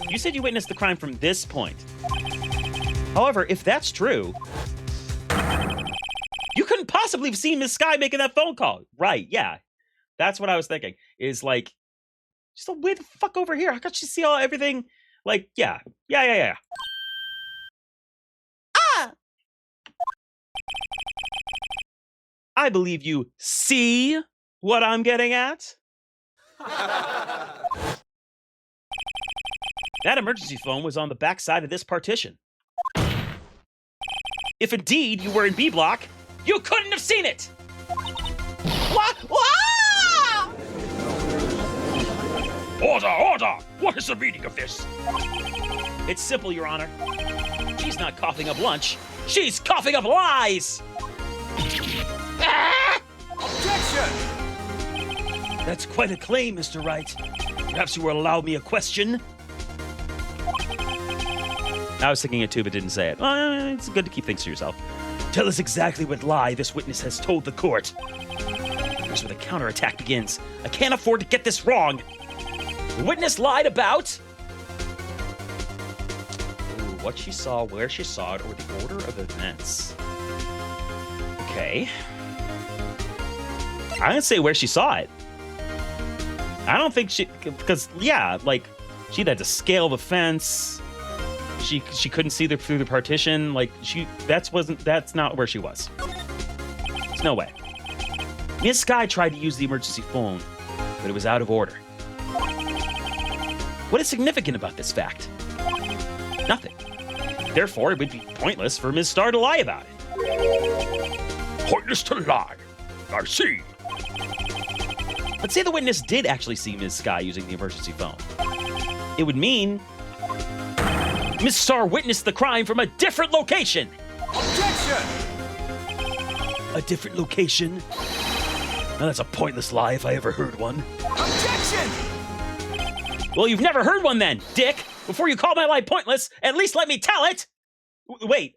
You said you witnessed the crime from this point. However, if that's true, you couldn't possibly have seen Miss Sky making that phone call. Right, yeah. That's what I was thinking. Is like, just way the fuck over here. How could she see all everything? Like, yeah. Ah! I believe you see what I'm getting at. That emergency phone was on the back side of this partition. If indeed you were in B block, you couldn't have seen it. What? Wow! Order, order! What is the meaning of this? It's simple, Your Honor. She's not coughing up lunch. She's coughing up lies. that's quite a claim, Mr. Wright. Perhaps you will allow me a question? I was thinking it too, but didn't say it. Well, it's good to keep things to yourself. Tell us exactly what lie this witness has told the court. Here's where the counterattack begins. I can't afford to get this wrong. The witness lied about what she saw, where she saw it, or the order of events. Okay. I'm gonna say where she saw it. I don't think she, because yeah, like she'd had to scale the fence. She couldn't see through the partition. Like that's not where she was. There's no way. Miss Sky tried to use the emergency phone, but it was out of order. What is significant about this fact? Nothing. Therefore, it would be pointless for Ms. Starr to lie about it. Pointless to lie. I see. Let's say the witness did actually see Ms. Sky using the emergency phone. It would mean Ms. Starr witnessed the crime from a different location. A different location? Now that's a pointless lie if I ever heard one. Well, you've never heard one then, dick. Before you call my lie pointless, at least let me tell it. Wait,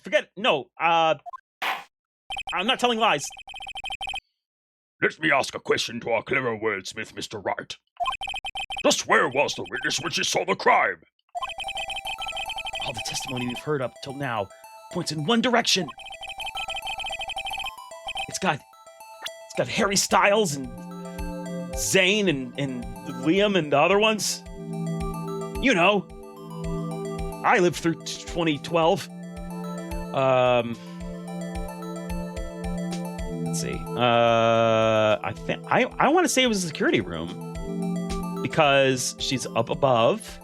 forget, no, I'm not telling lies. Let me ask a question to our clever wordsmith, Mr. Wright. Just where was the witness when she saw the crime? All the testimony we've heard up till now points in one direction. It's got Harry Styles and Zayn and Liam and the other ones. You know. I lived through 2012. Let's see. I want to say it was a security room because she's up above,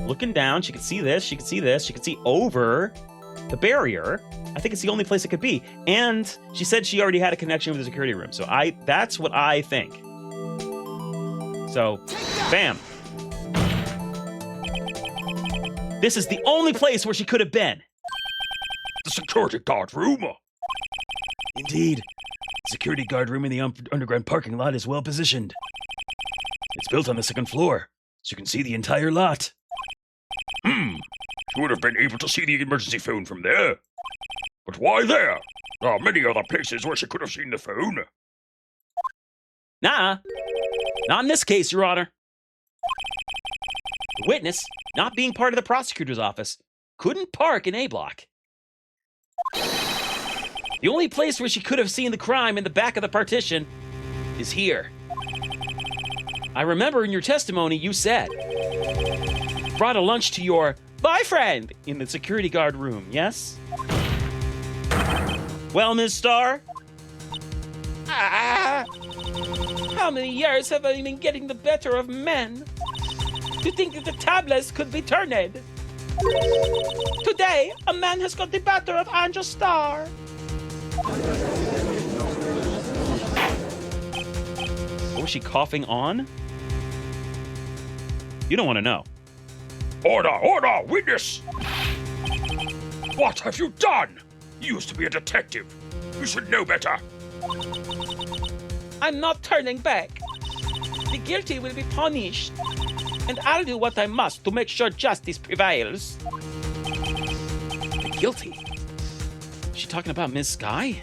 looking down. She could see this. She could see this. She could see over the barrier. I think it's the only place it could be. And she said she already had a connection with the security room. So that's what I think. So, bam. This is the only place where she could have been. The security guard room. Indeed. The security guard room in the underground parking lot is well positioned. It's built on the second floor, so you can see the entire lot. She would have been able to see the emergency phone from there. But why there? There are many other places where she could have seen the phone. Nah. Not in this case, Your Honor. The witness, not being part of the prosecutor's office, couldn't park in A block. The only place where she could have seen the crime in the back of the partition is here. I remember in your testimony you said you brought a lunch to your boyfriend in the security guard room, yes? Well, Ms. Starr, Ah! How many years have I been getting the better of men? To think that the tablets could be turned. Today, a man has got the better of Angel Star. What was she coughing on? You don't want to know. Order, witness! What have you done? You used to be a detective. You should know better. I'm not turning back. The guilty will be punished. And I'll do what I must to make sure justice prevails. The guilty? Is she talking about Ms. Sky?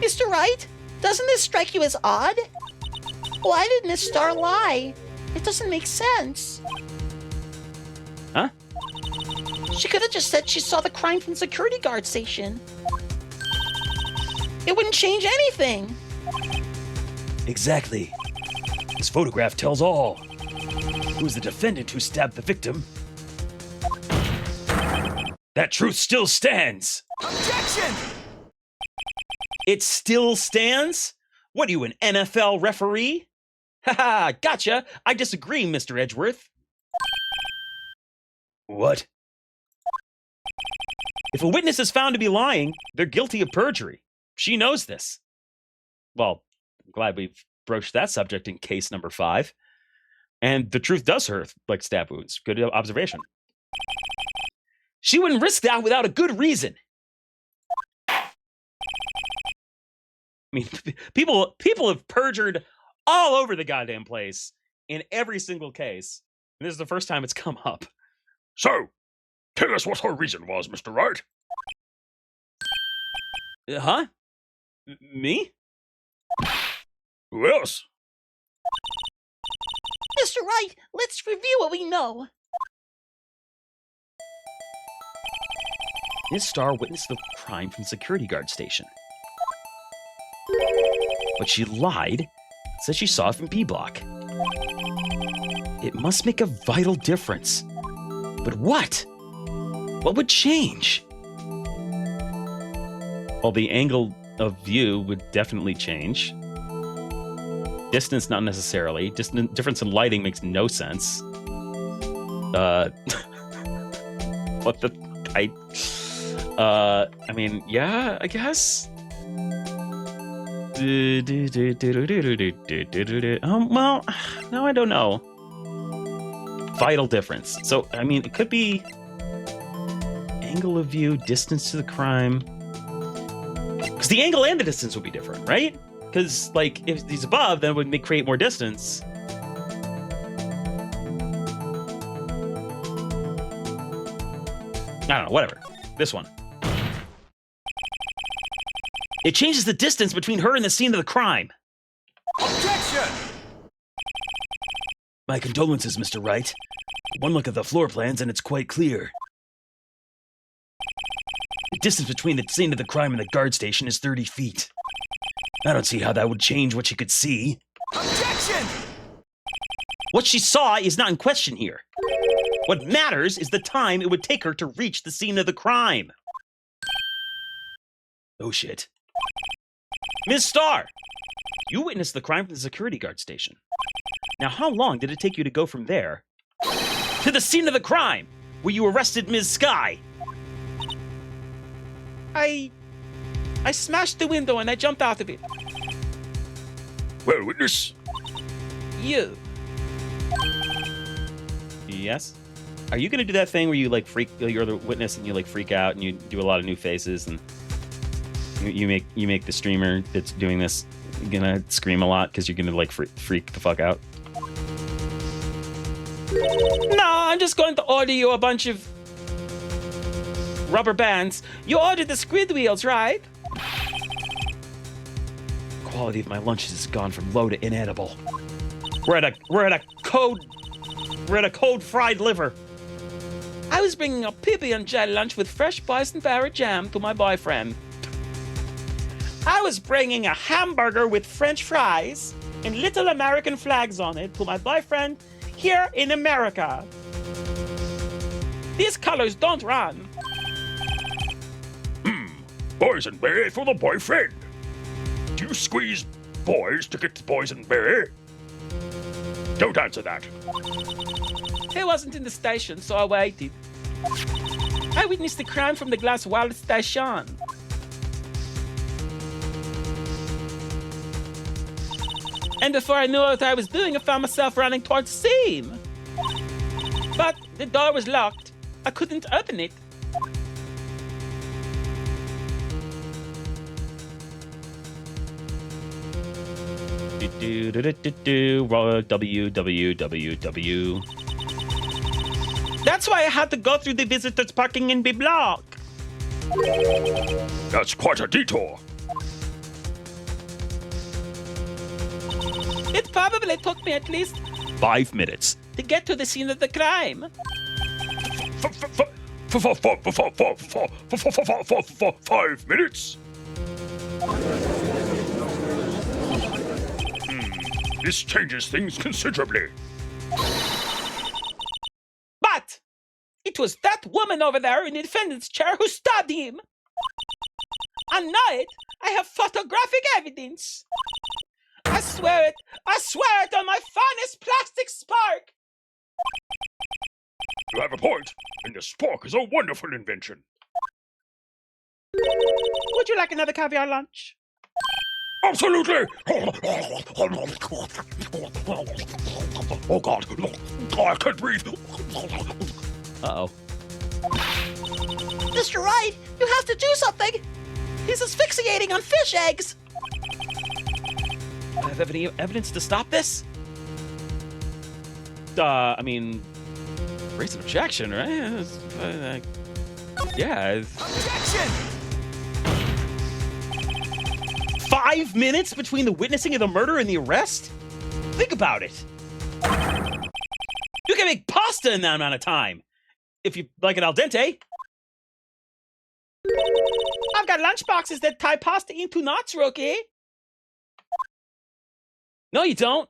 Mr. Wright, doesn't this strike you as odd? Why did Miss Star lie? It doesn't make sense. Huh? She could have just said she saw the crime from the security guard station. It wouldn't change anything. Exactly. This photograph tells all. Who's the defendant who stabbed the victim? That truth still stands. Objection! It still stands? What are you, an NFL referee? Haha, gotcha. I disagree, Mr. Edgeworth. What? If a witness is found to be lying, they're guilty of perjury. She knows this. Well, I'm glad we've broached that subject in case number 5. And the truth does hurt, like stab wounds. Good observation. She wouldn't risk that without a good reason. I mean, people have perjured all over the goddamn place in every single case. And this is the first time it's come up. So, tell us what her reason was, Mr. Wright. Huh? Me? Who else? Mr. Wright, let's review what we know. Ms. Starr witnessed the crime from the security guard station. But she lied, said she saw it from B Block. It must make a vital difference. But what? What would change? Well, the angle of view would definitely change. Distance, not necessarily. Difference in lighting makes no sense. What the... I mean, yeah, I guess. Well, no, I don't know. Vital difference. So, I mean, it could be angle of view, distance to the crime. Because the angle and the distance would be different, right? Because, like, if he's above, then it would create more distance. I don't know, whatever. This one. It changes the distance between her and the scene of the crime. Objection! My condolences, Mr. Wright. One look at the floor plans and it's quite clear. The distance between the scene of the crime and the guard station is 30 feet. I don't see how that would change what she could see. Objection! What she saw is not in question here. What matters is the time it would take her to reach the scene of the crime. Oh shit. Ms. Starr, you witnessed the crime from the security guard station. Now, how long did it take you to go from there to the scene of the crime where you arrested Ms. Sky? I smashed the window and I jumped out of it. Well, witness. You. Yes? Are you gonna do that thing where you like you're the witness and you like freak out and you do a lot of new faces and you make the streamer that's doing this gonna scream a lot because you're gonna like freak the fuck out? No, I'm just going to order you a bunch of rubber bands. You ordered the squid wheels, right? Quality of my lunches has gone from low to inedible. We're at a cold fried liver. I was bringing a PB&J lunch with fresh boysenberry jam to my boyfriend. I was bringing a hamburger with French fries and little American flags on it to my boyfriend here in America. These colors don't run. Boysenberry for the boyfriend. Do you squeeze boys to get the boysenberry? Don't answer that. He wasn't in the station, so I waited. I witnessed the crime from the glass wall station. And before I knew what I was doing, I found myself running towards the scene. But the door was locked. I couldn't open it. WWW. That's why I had to go through the visitors parking in B block. That's quite a detour. It probably took me at least 5 minutes. to get to the scene of the crime. 5 minutes? This changes things considerably. But it was that woman over there in the defendant's chair who stabbed him. And now I have photographic evidence. I swear it on my finest plastic spark. You have a point, and the spork is a wonderful invention. Would you like another caviar lunch? Absolutely! Oh God, I can't breathe. Uh-oh. Mr. Wright, you have to do something! He's asphyxiating on fish eggs! I have any evidence to stop this? I mean, raise an objection, right? Yeah. Objection! 5 minutes between the witnessing of the murder and the arrest? Think about it. You can make pasta in that amount of time. If you like it al dente. I've got lunch boxes that tie pasta into knots, Rookie. No, you don't.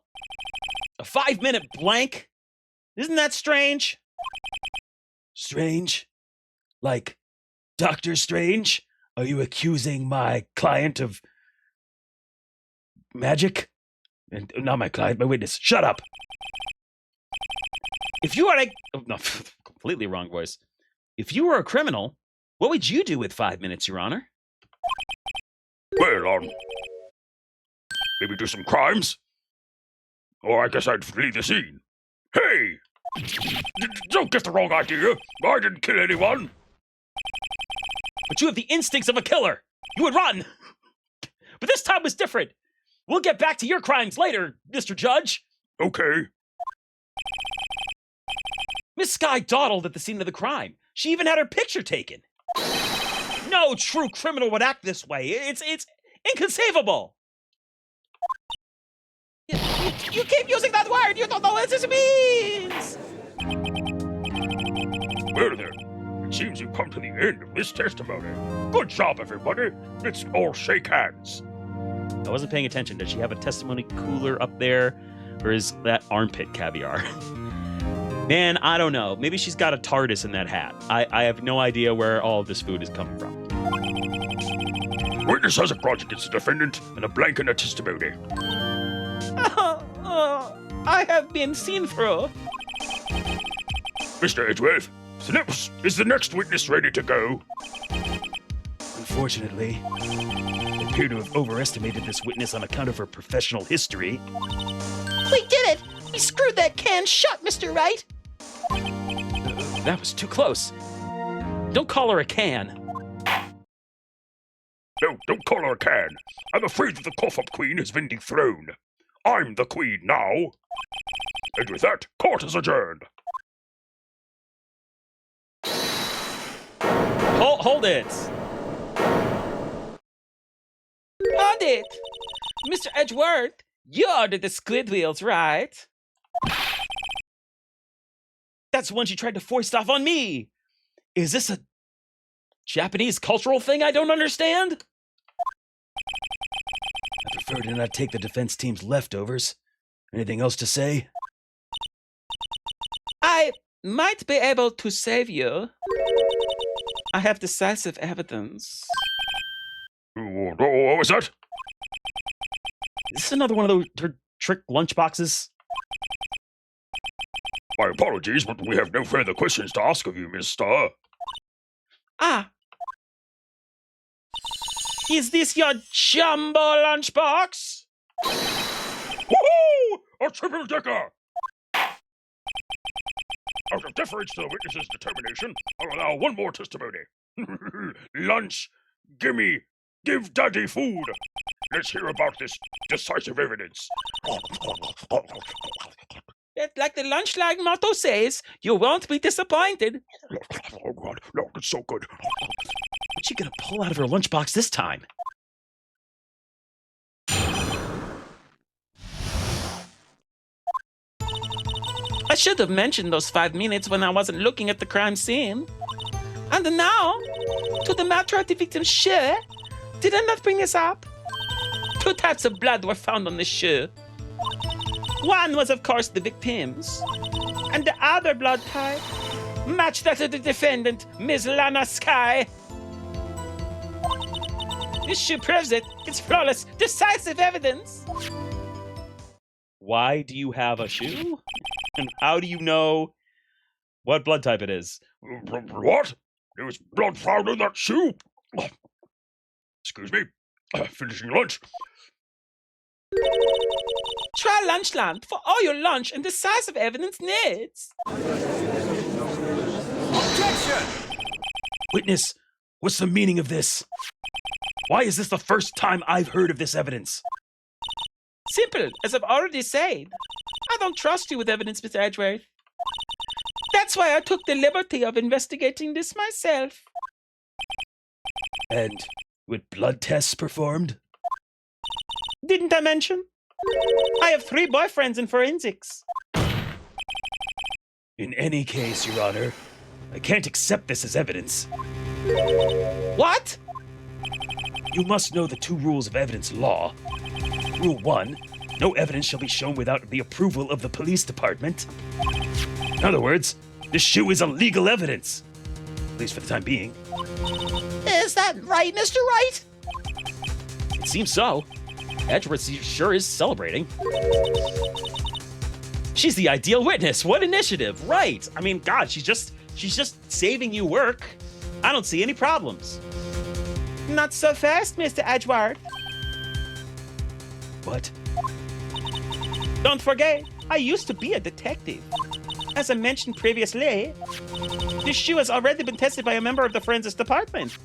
A 5-minute blank. Isn't that strange? Strange? Like Doctor Strange? Are you accusing my client of magic? And not my client, my witness. Shut up. If you are a... Oh, no, completely wrong voice. If you were a criminal, what would you do with 5 minutes, Your Honor? Well, maybe do some crimes? Or I guess I'd flee the scene. Hey! Don't get the wrong idea. I didn't kill anyone. But you have the instincts of a killer. You would run. But this time was different. We'll get back to your crimes later, Mr. Judge. Okay. Miss Skye dawdled at the scene of the crime. She even had her picture taken. No true criminal would act this way. It's inconceivable. You keep using that word. You don't know what this means. Well then, it seems you've come to the end of this testimony. Good job, everybody. Let's all shake hands. I wasn't paying attention. Does she have a testimony cooler up there? Or is that armpit caviar? Man, I don't know. Maybe she's got a TARDIS in that hat. I have no idea where all of this food is coming from. Witness has a grudge against the defendant and a blank in the testimony. I have been seen through. Mr. Edgeworth, is the next witness ready to go? Unfortunately, I appear to have overestimated this witness on account of her professional history. We did it! We screwed that can shut, Mr. Wright! That was too close. Don't call her a can. No, don't call her a can. I'm afraid that the cough-up queen has been dethroned. I'm the queen now. And with that, court is adjourned. Hold it. Hold it. Mr. Edgeworth, you ordered the squid wheels, right? That's the one she tried to foist off on me. Is this a Japanese cultural thing I don't understand? I prefer to not take the defense team's leftovers. Anything else to say? I might be able to save you. I have decisive evidence. What was that? Is this another one of those trick lunch boxes? My apologies, but we have no further questions to ask of you, Mr. Ah. Is this your jumbo lunchbox? Woohoo! A triple decker! Out of deference to the witness's determination, I'll allow one more testimony. Lunch, give daddy food. Let's hear about this decisive evidence. Like the lunchline motto says, you won't be disappointed. Oh God, no, it's so good. What's she gonna pull out of her lunchbox this time? I should have mentioned those 5 minutes when I wasn't looking at the crime scene. And now, to the matter of the victim's shoe. Did I not bring this up? 2 types of blood were found on the shoe. One was, of course, the victim's, and the other blood type matched that of the defendant, Ms. Lana Sky. This shoe proves it. It's flawless, decisive evidence. Why do you have a shoe? And how do you know what blood type it is? What? There was blood found in that shoe? Excuse me. Finishing lunch. Try Lunchland for all your lunch and decisive evidence needs. Witness, what's the meaning of this? Why is this the first time I've heard of this evidence? Simple, as I've already said. I don't trust you with evidence, Mr. Edgeworth. That's why I took the liberty of investigating this myself. And with blood tests performed? Didn't I mention? I have 3 boyfriends in forensics. In any case, Your Honor, I can't accept this as evidence. What? You must know the 2 rules of evidence law. Rule 1, no evidence shall be shown without the approval of the police department. In other words, this shoe is illegal evidence. At least for the time being. Is that right, Mr. Wright? It seems so. Edgeworth sure is celebrating. She's the ideal witness. What initiative? Right. I mean, God, she's just saving you work. I don't see any problems. Not so fast, Mr. Edgeworth. What? Don't forget, I used to be a detective. As I mentioned previously, this shoe has already been tested by a member of the forensics department.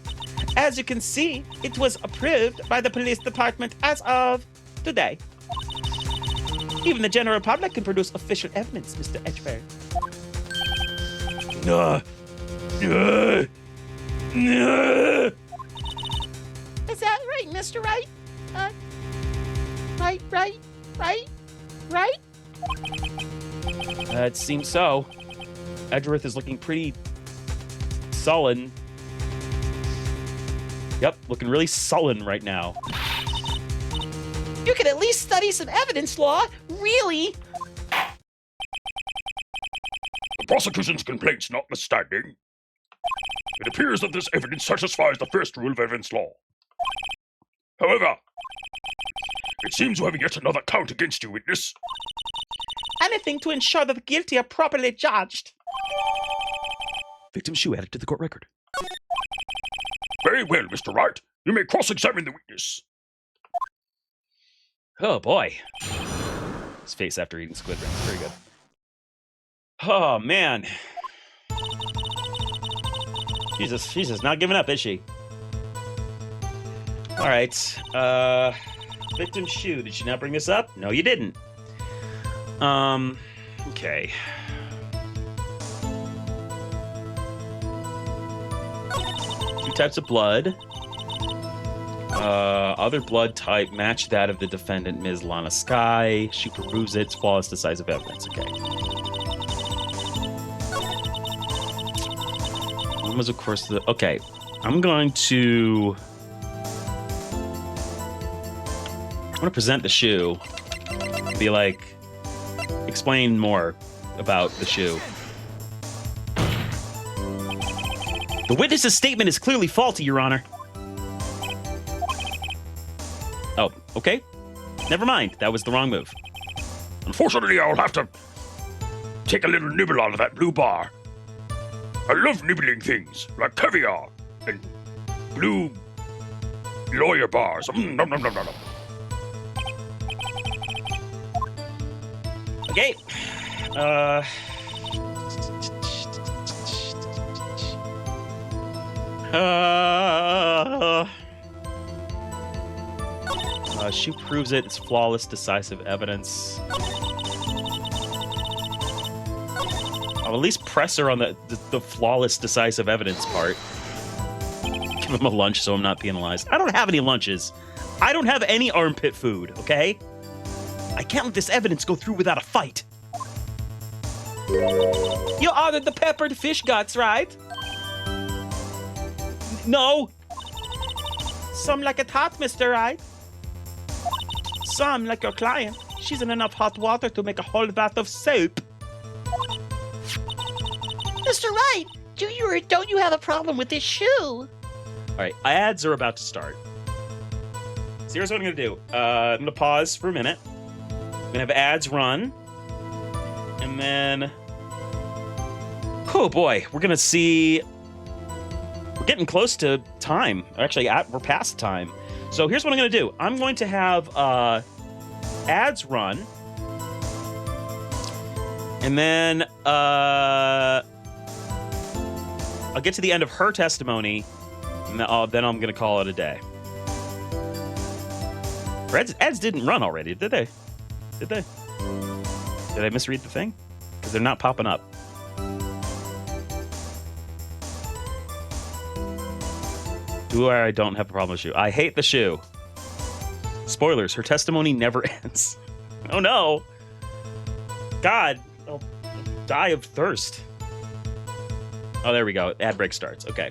As you can see, it was approved by the police department as of today. Even the general public can produce official evidence, Mr. Edgeworth. Is that right, Mr. Wright? Right? It seems so. Edgeworth is looking pretty sullen. Yep, looking really sullen right now. You could at least study some evidence law, really? The prosecution's complaints notwithstanding, it appears that this evidence satisfies the first rule of evidence law. However, it seems you have yet another count against you, witness. Anything to ensure that the guilty are properly judged. Victim shoe added to the court record. Very well, Mr. Wright. You may cross-examine the witness. Oh boy. His face after eating squid rings. Very good. Oh man. She's just not giving up, is she? Alright. Victim shoe. Did you not bring this up? No, you didn't. Okay. Two types of blood. Other blood type match that of the defendant, Ms. Lana Sky. She perused it. It's flawless, decisive evidence. Okay. One was, of course, the... Okay. I'm going to present the shoe. Be like, explain more about the shoe. The witness's statement is clearly faulty, Your Honor. Okay, never mind. That was the wrong move. Unfortunately, I'll have to take a little nibble out of that blue bar. I love nibbling things like caviar and blue lawyer bars. Nom, nom, nom, nom, nom. Okay. Shoe proves it. It's flawless, decisive evidence. I'll at least press her on the flawless, decisive evidence part. Give him a lunch so I'm not penalized. I don't have any lunches. I don't have any armpit food, okay? I can't let this evidence go through without a fight. You ordered the peppered fish guts, right? No! Some like it hot, Mr. Wright. Some like your client. She's in enough hot water to make a whole vat of soap. Mr. Wright, do you or don't you have a problem with this shoe? All right, ads are about to start. So here's what I'm going to do. I'm going to pause for a minute. I'm going to have ads run. And then... Oh, boy. We're going to see... We're getting close to time. Actually, we're past time. So here's what I'm going to do. I'm going to have ads run. And then I'll get to the end of her testimony. And then I'm going to call it a day. Ads didn't run already, did they? Did they? Did I misread the thing? Because they're not popping up. Do I don't have a problem with shoe? I hate the shoe. Spoilers, her testimony never ends. Oh no. God, I'll die of thirst. Oh, there we go. Ad break starts. Okay.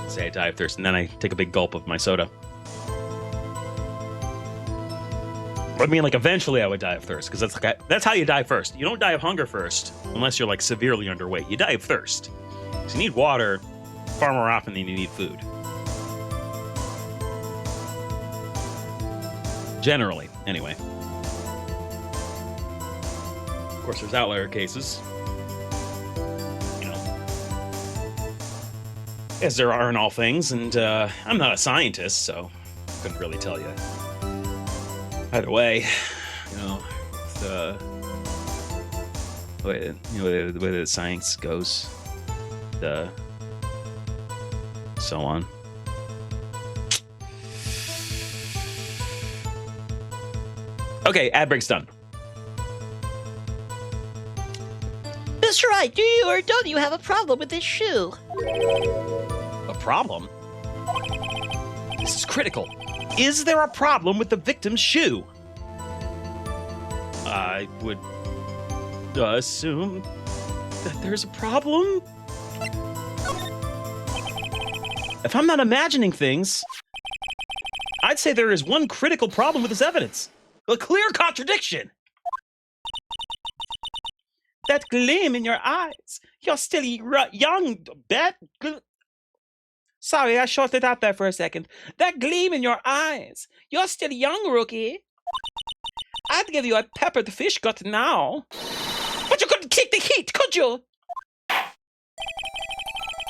Say I die of thirst, and then I take a big gulp of my soda. I mean, like, eventually I would die of thirst, because that's how you die first. You don't die of hunger first, unless you're, like, severely underweight. You die of thirst. So you need water far more often than you need food. Generally, anyway. Of course, there's outlier cases. You know. As there are in all things, and I'm not a scientist, so I couldn't really tell you. Either way, you know, the way the science goes, so on. Okay, ad break's done. Mr. Wright, do you or don't you have a problem with this shoe? A problem? This is critical. Is there a problem with the victim's shoe? I would assume that there's a problem. If I'm not imagining things, I'd say there is one critical problem with this evidence. A clear contradiction. That gleam in your eyes. You're still young, bet. Sorry, I shorted out there for a second. That gleam in your eyes. You're still young, rookie. I'd give you a peppered fish gut now. But you couldn't take the heat, could you?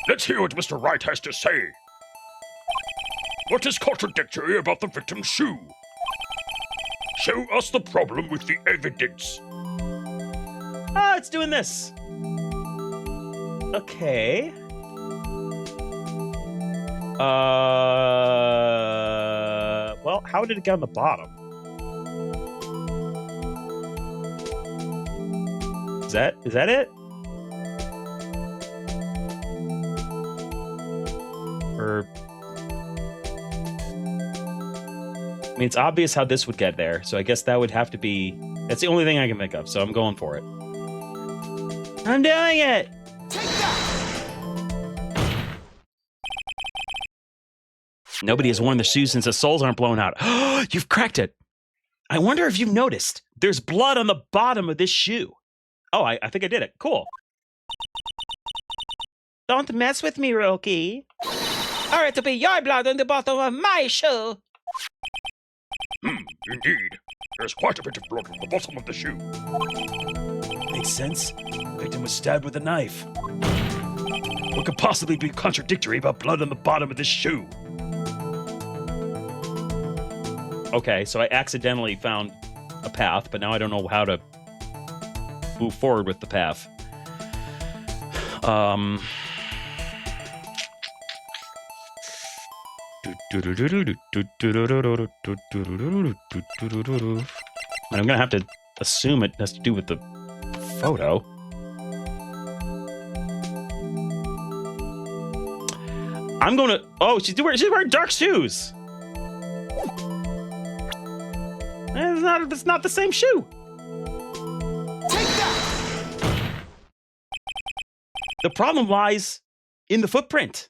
Let's hear what Mr. Wright has to say. What is contradictory about the victim's shoe? Show us the problem with the evidence. It's doing this. Okay. Well, how did it get on the bottom? Is that it? Or I mean, it's obvious how this would get there, so I guess that would have to be... That's the only thing I can think of, so I'm going for it. I'm doing it! Nobody has worn the shoes since the soles aren't blown out. You've cracked it! I wonder if you've noticed. There's blood on the bottom of this shoe. Oh, I think I did it. Cool. Don't mess with me, rookie. Or it to be your blood on the bottom of my shoe. Indeed. There's quite a bit of blood on the bottom of the shoe. Makes sense. Victim was stabbed with a knife. What could possibly be contradictory about blood on the bottom of this shoe? Okay, so I accidentally found a path, but now I don't know how to move forward with the path. And I'm gonna have to assume it has to do with the photo. I'm gonna. Oh, she's wearing dark shoes. It's not the same shoe. Take that! The problem lies in the footprint.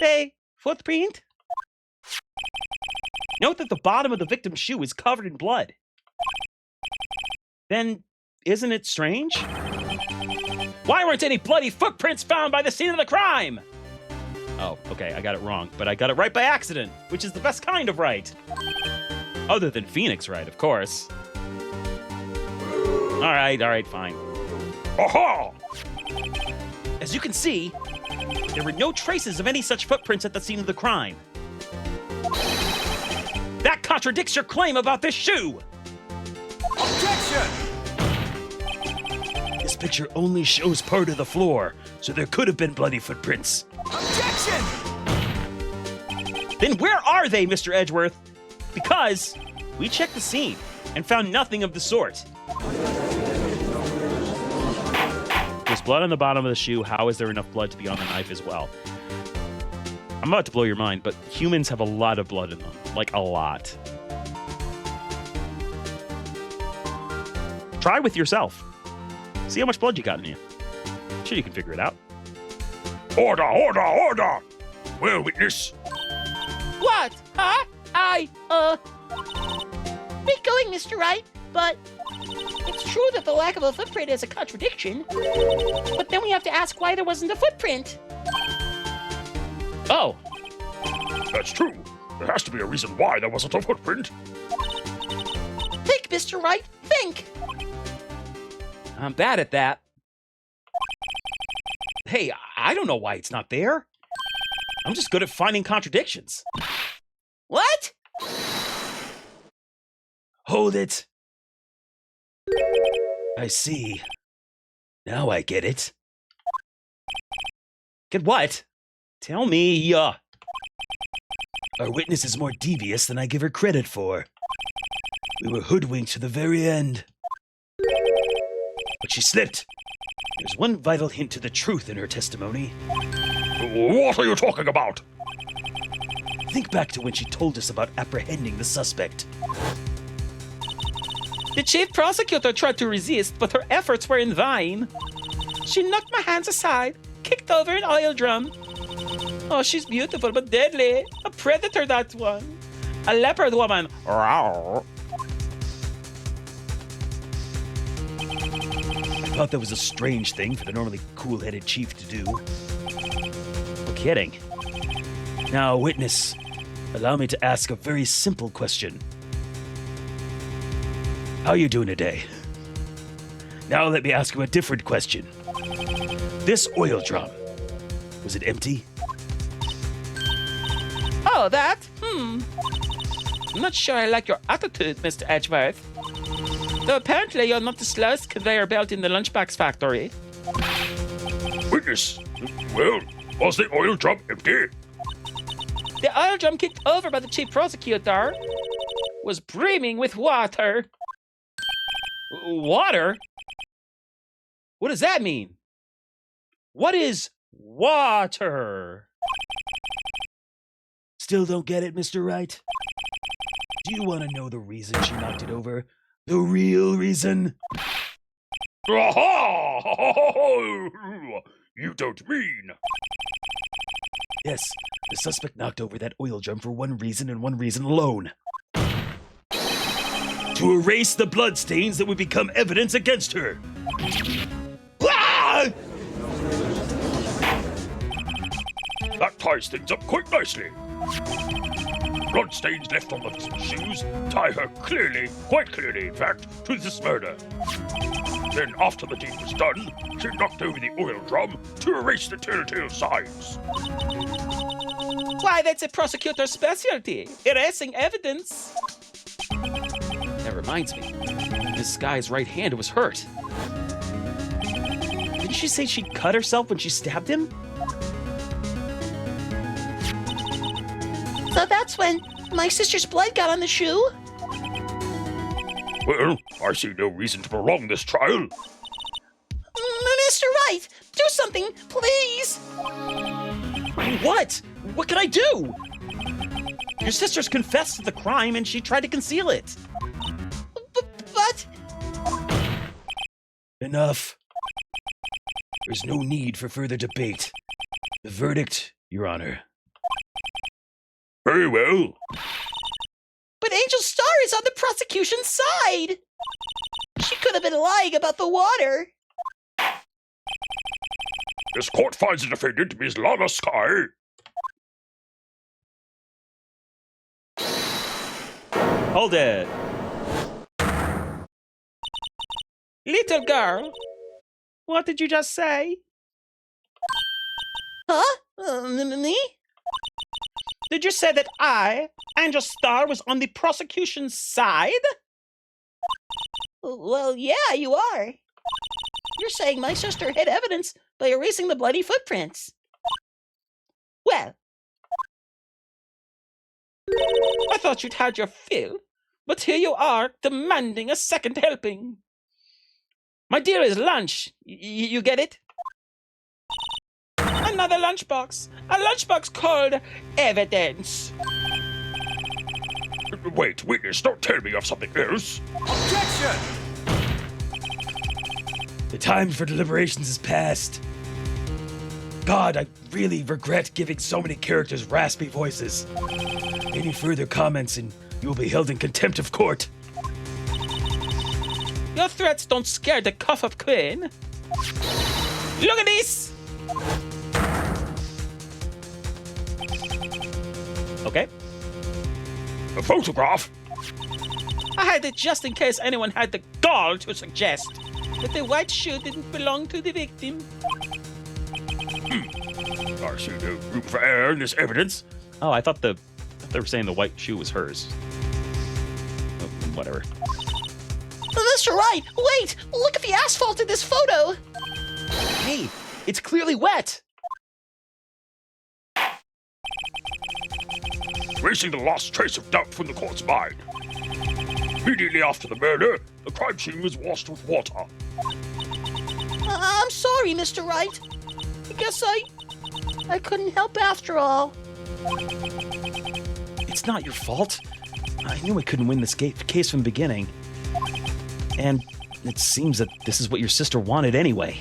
Hey, footprint? Note that the bottom of the victim's shoe is covered in blood. Then, isn't it strange? Why weren't any bloody footprints found by the scene of the crime? Oh, okay, I got it wrong, but I got it right by accident, which is the best kind of right. Other than Phoenix right, of course. All right, fine. Aha! As you can see, there were no traces of any such footprints at the scene of the crime. That contradicts your claim about this shoe! Objection! This picture only shows part of the floor, so there could have been bloody footprints. Objection! Then where are they, Mr. Edgeworth? Because we checked the scene and found nothing of the sort. There's blood on the bottom of the shoe. How is there enough blood to be on the knife as well? I'm about to blow your mind, but humans have a lot of blood in them. Like, a lot. Try with yourself. See how much blood you got in you. I'm sure you can figure it out. Order, order, order! Well, witness. What? Huh? Keep going, Mr. Wright, but it's true that the lack of a footprint is a contradiction. But then we have to ask why there wasn't a footprint. Oh, That's true. There has to be a reason why there wasn't a footprint. Think, Mr. Wright, think! I'm bad at that. Hey, I don't know why it's not there. I'm just good at finding contradictions. What? Hold it. I see. Now I get it. Get what? Tell me, Our witness is more devious than I give her credit for. We were hoodwinked to the very end. But she slipped. There's one vital hint to the truth in her testimony. What are you talking about? Think back to when she told us about apprehending the suspect. The chief prosecutor tried to resist, but her efforts were in vain. She knocked my hands aside, kicked over an oil drum. Oh, she's beautiful but deadly. A predator, that one. A leopard woman. Rawr. I thought that was a strange thing for the normally cool-headed chief to do. no kidding. Now, witness, allow me to ask a very simple question. How you doing today? Now let me ask you a different question. This oil drum, was it empty? Oh, that? I'm not sure I like your attitude, Mr. Edgeworth. Though apparently you're not the slowest conveyor belt in the lunchbox factory. Witness. Well, was the oil drum empty? The oil drum kicked over by the chief prosecutor was brimming with water. Water? What does that mean? What is water? Still don't get it, Mr. Wright? Do you want to know the reason she knocked it over? The real reason? Aha! You don't mean. Yes, the suspect knocked over that oil drum for one reason and one reason alone. To erase the bloodstains that would become evidence against her. Ah! That ties things up quite nicely. Bloodstains left on the shoes tie her quite clearly, in fact, to this murder. Then, after the deed was done, she knocked over the oil drum to erase the telltale signs. Why, that's a prosecutor's specialty. Erasing evidence. That reminds me. This guy's right hand was hurt. Didn't she say she cut herself when she stabbed him? So that's when my sister's blood got on the shoe? Well, I see no reason to prolong this trial. Mr. Wright, do something, please! What? What can I do? Your sister's confessed to the crime and she tried to conceal it. But... Enough. There's no need for further debate. The verdict, Your Honor. Very well. But Angel Star is on the prosecution's side! She could have been lying about the water. This court finds the defendant, Ms. Lana Sky. Hold it. Little girl, what did you just say? Huh? Me? Did you say that I, Angel Star, was on the prosecution's side? Well, yeah, you are. You're saying my sister hid evidence by erasing the bloody footprints. Well, I thought you'd had your fill, but here you are, demanding a second helping. My dear is lunch. You get it? Another lunchbox. A lunchbox called evidence. Wait, witness, don't tell me of something else. The time for deliberations is past. God, I really regret giving so many characters raspy voices. Any further comments and you will be held in contempt of court. Your threats don't scare the cuff-up queen. Look at this! Okay. A photograph? I had it just in case anyone had the gall to suggest that the white shoe didn't belong to the victim. I see no room for error in this evidence. Oh, I thought they were saying the white shoe was hers. Oh, whatever. Mr. Wright, wait! Look at the asphalt in this photo! Hey, it's clearly wet. Erasing the last trace of doubt from the court's mind. Immediately after the murder, the crime scene was washed with water. I'm sorry, Mr. Wright. I guess I couldn't help after all. It's not your fault. I knew I couldn't win this case from the beginning. And it seems that this is what your sister wanted anyway.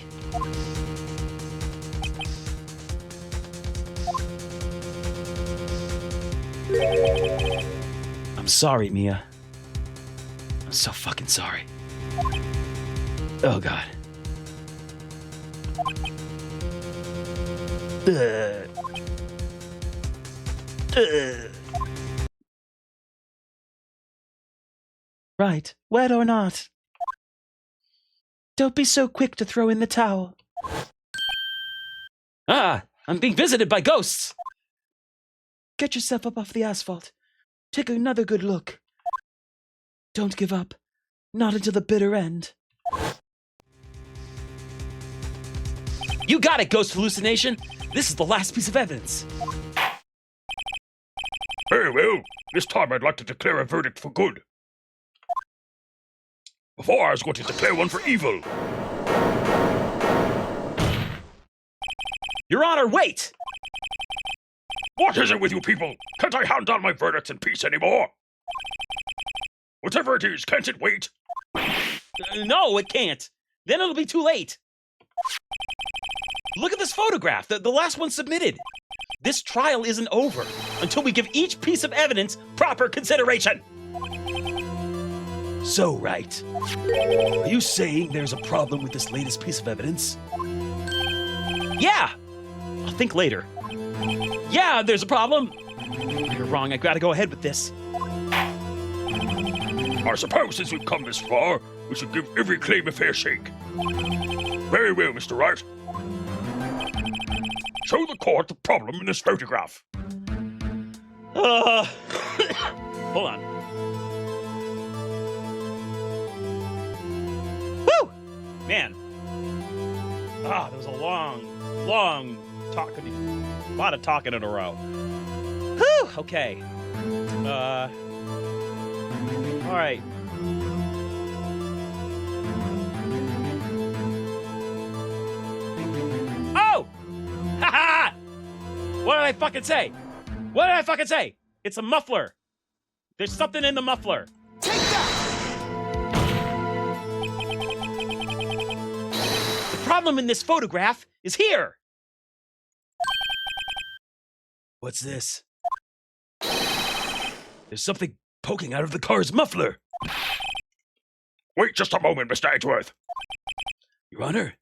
I'm sorry, Mia. I'm so fucking sorry. Oh, God. Right, wet or not. Don't be so quick to throw in the towel. Ah, I'm being visited by ghosts. Get yourself up off the asphalt. Take another good look. Don't give up. Not until the bitter end. You got it, ghost hallucination. This is the last piece of evidence. Very well. This time I'd like to declare a verdict for good. Before I was going to declare one for evil. Your Honor, wait! What is it with you people? Can't I hand down my verdicts in peace anymore? Whatever it is, can't it wait? No, it can't. Then it'll be too late. Look at this photograph, the last one submitted. This trial isn't over until we give each piece of evidence proper consideration. So, Wright, are you saying there's a problem with this latest piece of evidence? Yeah! think later. Yeah, there's a problem. You're wrong. I gotta go ahead with this. I suppose since we've come this far, we should give every claim a fair shake. Very well, Mr. Wright. Show the court the problem in this photograph. Hold on. Woo! Man. That was a long talking. A lot of talking in a row. Whew! Okay. All right. Oh! Ha ha! What did I fucking say? What did I fucking say? It's a muffler. There's something in the muffler. Take that! The problem in this photograph is here. What's this? There's something poking out of the car's muffler. Wait just a moment, Mr. Edgeworth. Your Honor?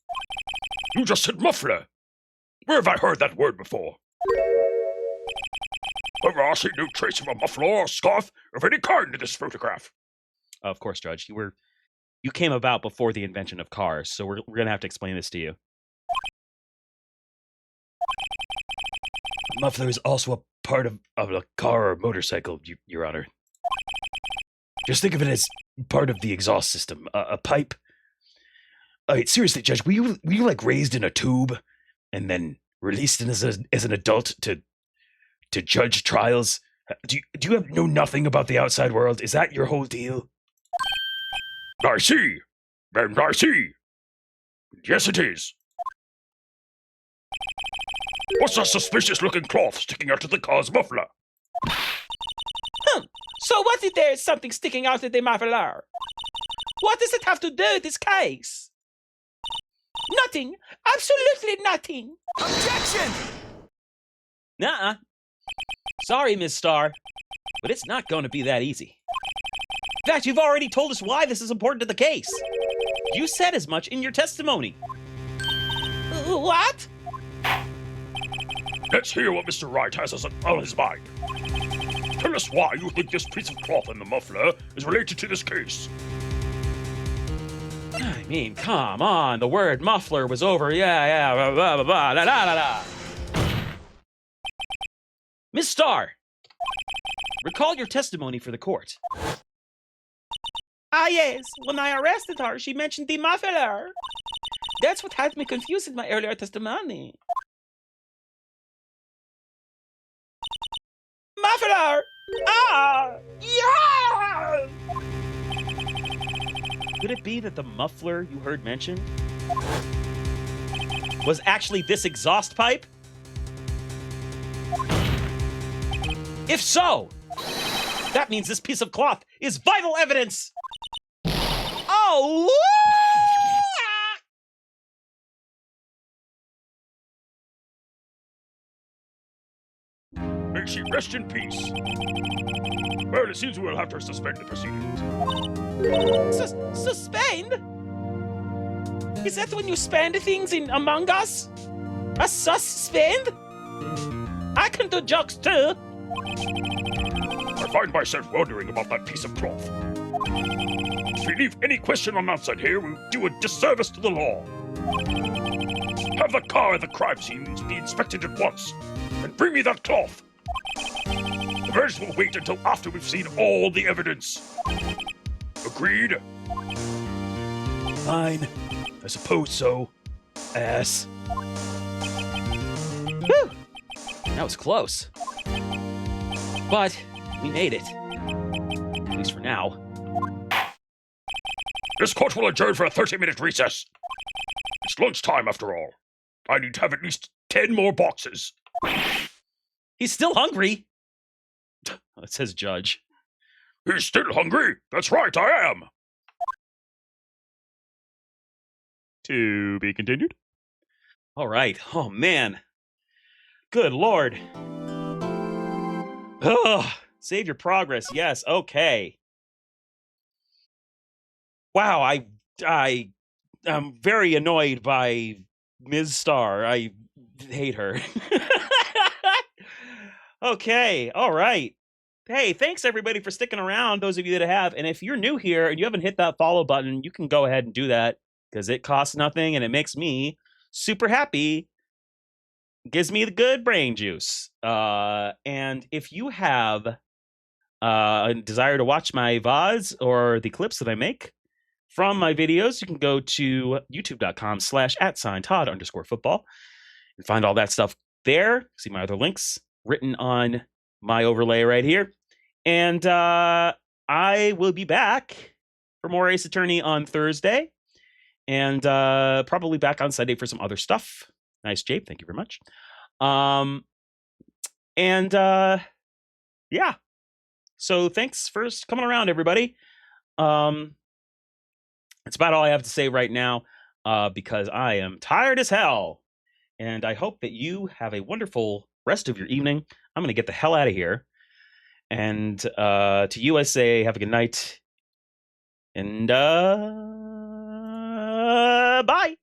You just said muffler. Where have I heard that word before? However, I see no trace of a muffler or scarf of any kind in this photograph. Of course, Judge. You came about before the invention of cars, so we're gonna have to explain this to you. Muffler is also a part of a car or motorcycle, Your Honor. Just think of it as part of the exhaust system, a pipe. Seriously, Judge, were you like raised in a tube and then released as an adult to judge trials? Do you know nothing about the outside world? Is that your whole deal? I see. And I see. Yes, it is. What's that suspicious-looking cloth sticking out of the car's muffler? So what if there is something sticking out of the muffler? What does it have to do with this case? Nothing. Absolutely nothing. Objection! Nuh-uh. Sorry, Ms. Starr, but it's not going to be that easy. In fact, you've already told us why this is important to the case. You said as much in your testimony. What? Let's hear what Mr. Wright has on his mind. Tell us why you think this piece of cloth in the muffler is related to this case. I mean, come on. The word muffler was over. Yeah, blah, blah, blah, blah, da, da, da, da. Miss Starr, recall your testimony for the court. Ah, yes. When I arrested her, she mentioned the muffler. That's what had me confused in my earlier testimony. Muffler! Ah! Yeah! Could it be that the muffler you heard mentioned was actually this exhaust pipe? If so, that means this piece of cloth is vital evidence! Oh! May she rest in peace. Well, it seems we'll have to suspend the proceedings. Suspend? Is that when you spend things in Among Us? A suspend? I can do jokes too. I find myself wondering about that piece of cloth. If we leave any question unanswered here, we'll do a disservice to the law. Have the car at the crime scene be inspected at once, and bring me that cloth. The rest will wait until after we've seen all the evidence. Agreed? Fine. I suppose so. Ass. Whew. That was close. But we made it. At least for now. This court will adjourn for a 30-minute recess. It's lunchtime after all. I need to have at least 10 more boxes. He's still hungry. It says judge. He's still hungry? That's right, I am. To be continued. All right. Oh, man. Good Lord. Ugh. Save your progress. Yes. Okay. Wow. I'm very annoyed by Ms. Starr. I hate her. Okay, all right. Hey, thanks everybody for sticking around, those of you that have. And if you're new here and you haven't hit that follow button, you can go ahead and do that because it costs nothing and it makes me super happy. Gives me the good brain juice. And if you have a desire to watch my VODs or the clips that I make from my videos, you can go to youtube.com/@Todd_football and find all that stuff there. See my other links written on my overlay right here. And I will be back for more Ace Attorney on Thursday. And probably back on Sunday for some other stuff. Nice, Jape. Thank you very much. Yeah. So thanks for coming around, everybody. It's about all I have to say right now because I am tired as hell. And I hope that you have a wonderful rest of your evening. I'm going to get the hell out of here. And to USA, have a good night. And bye.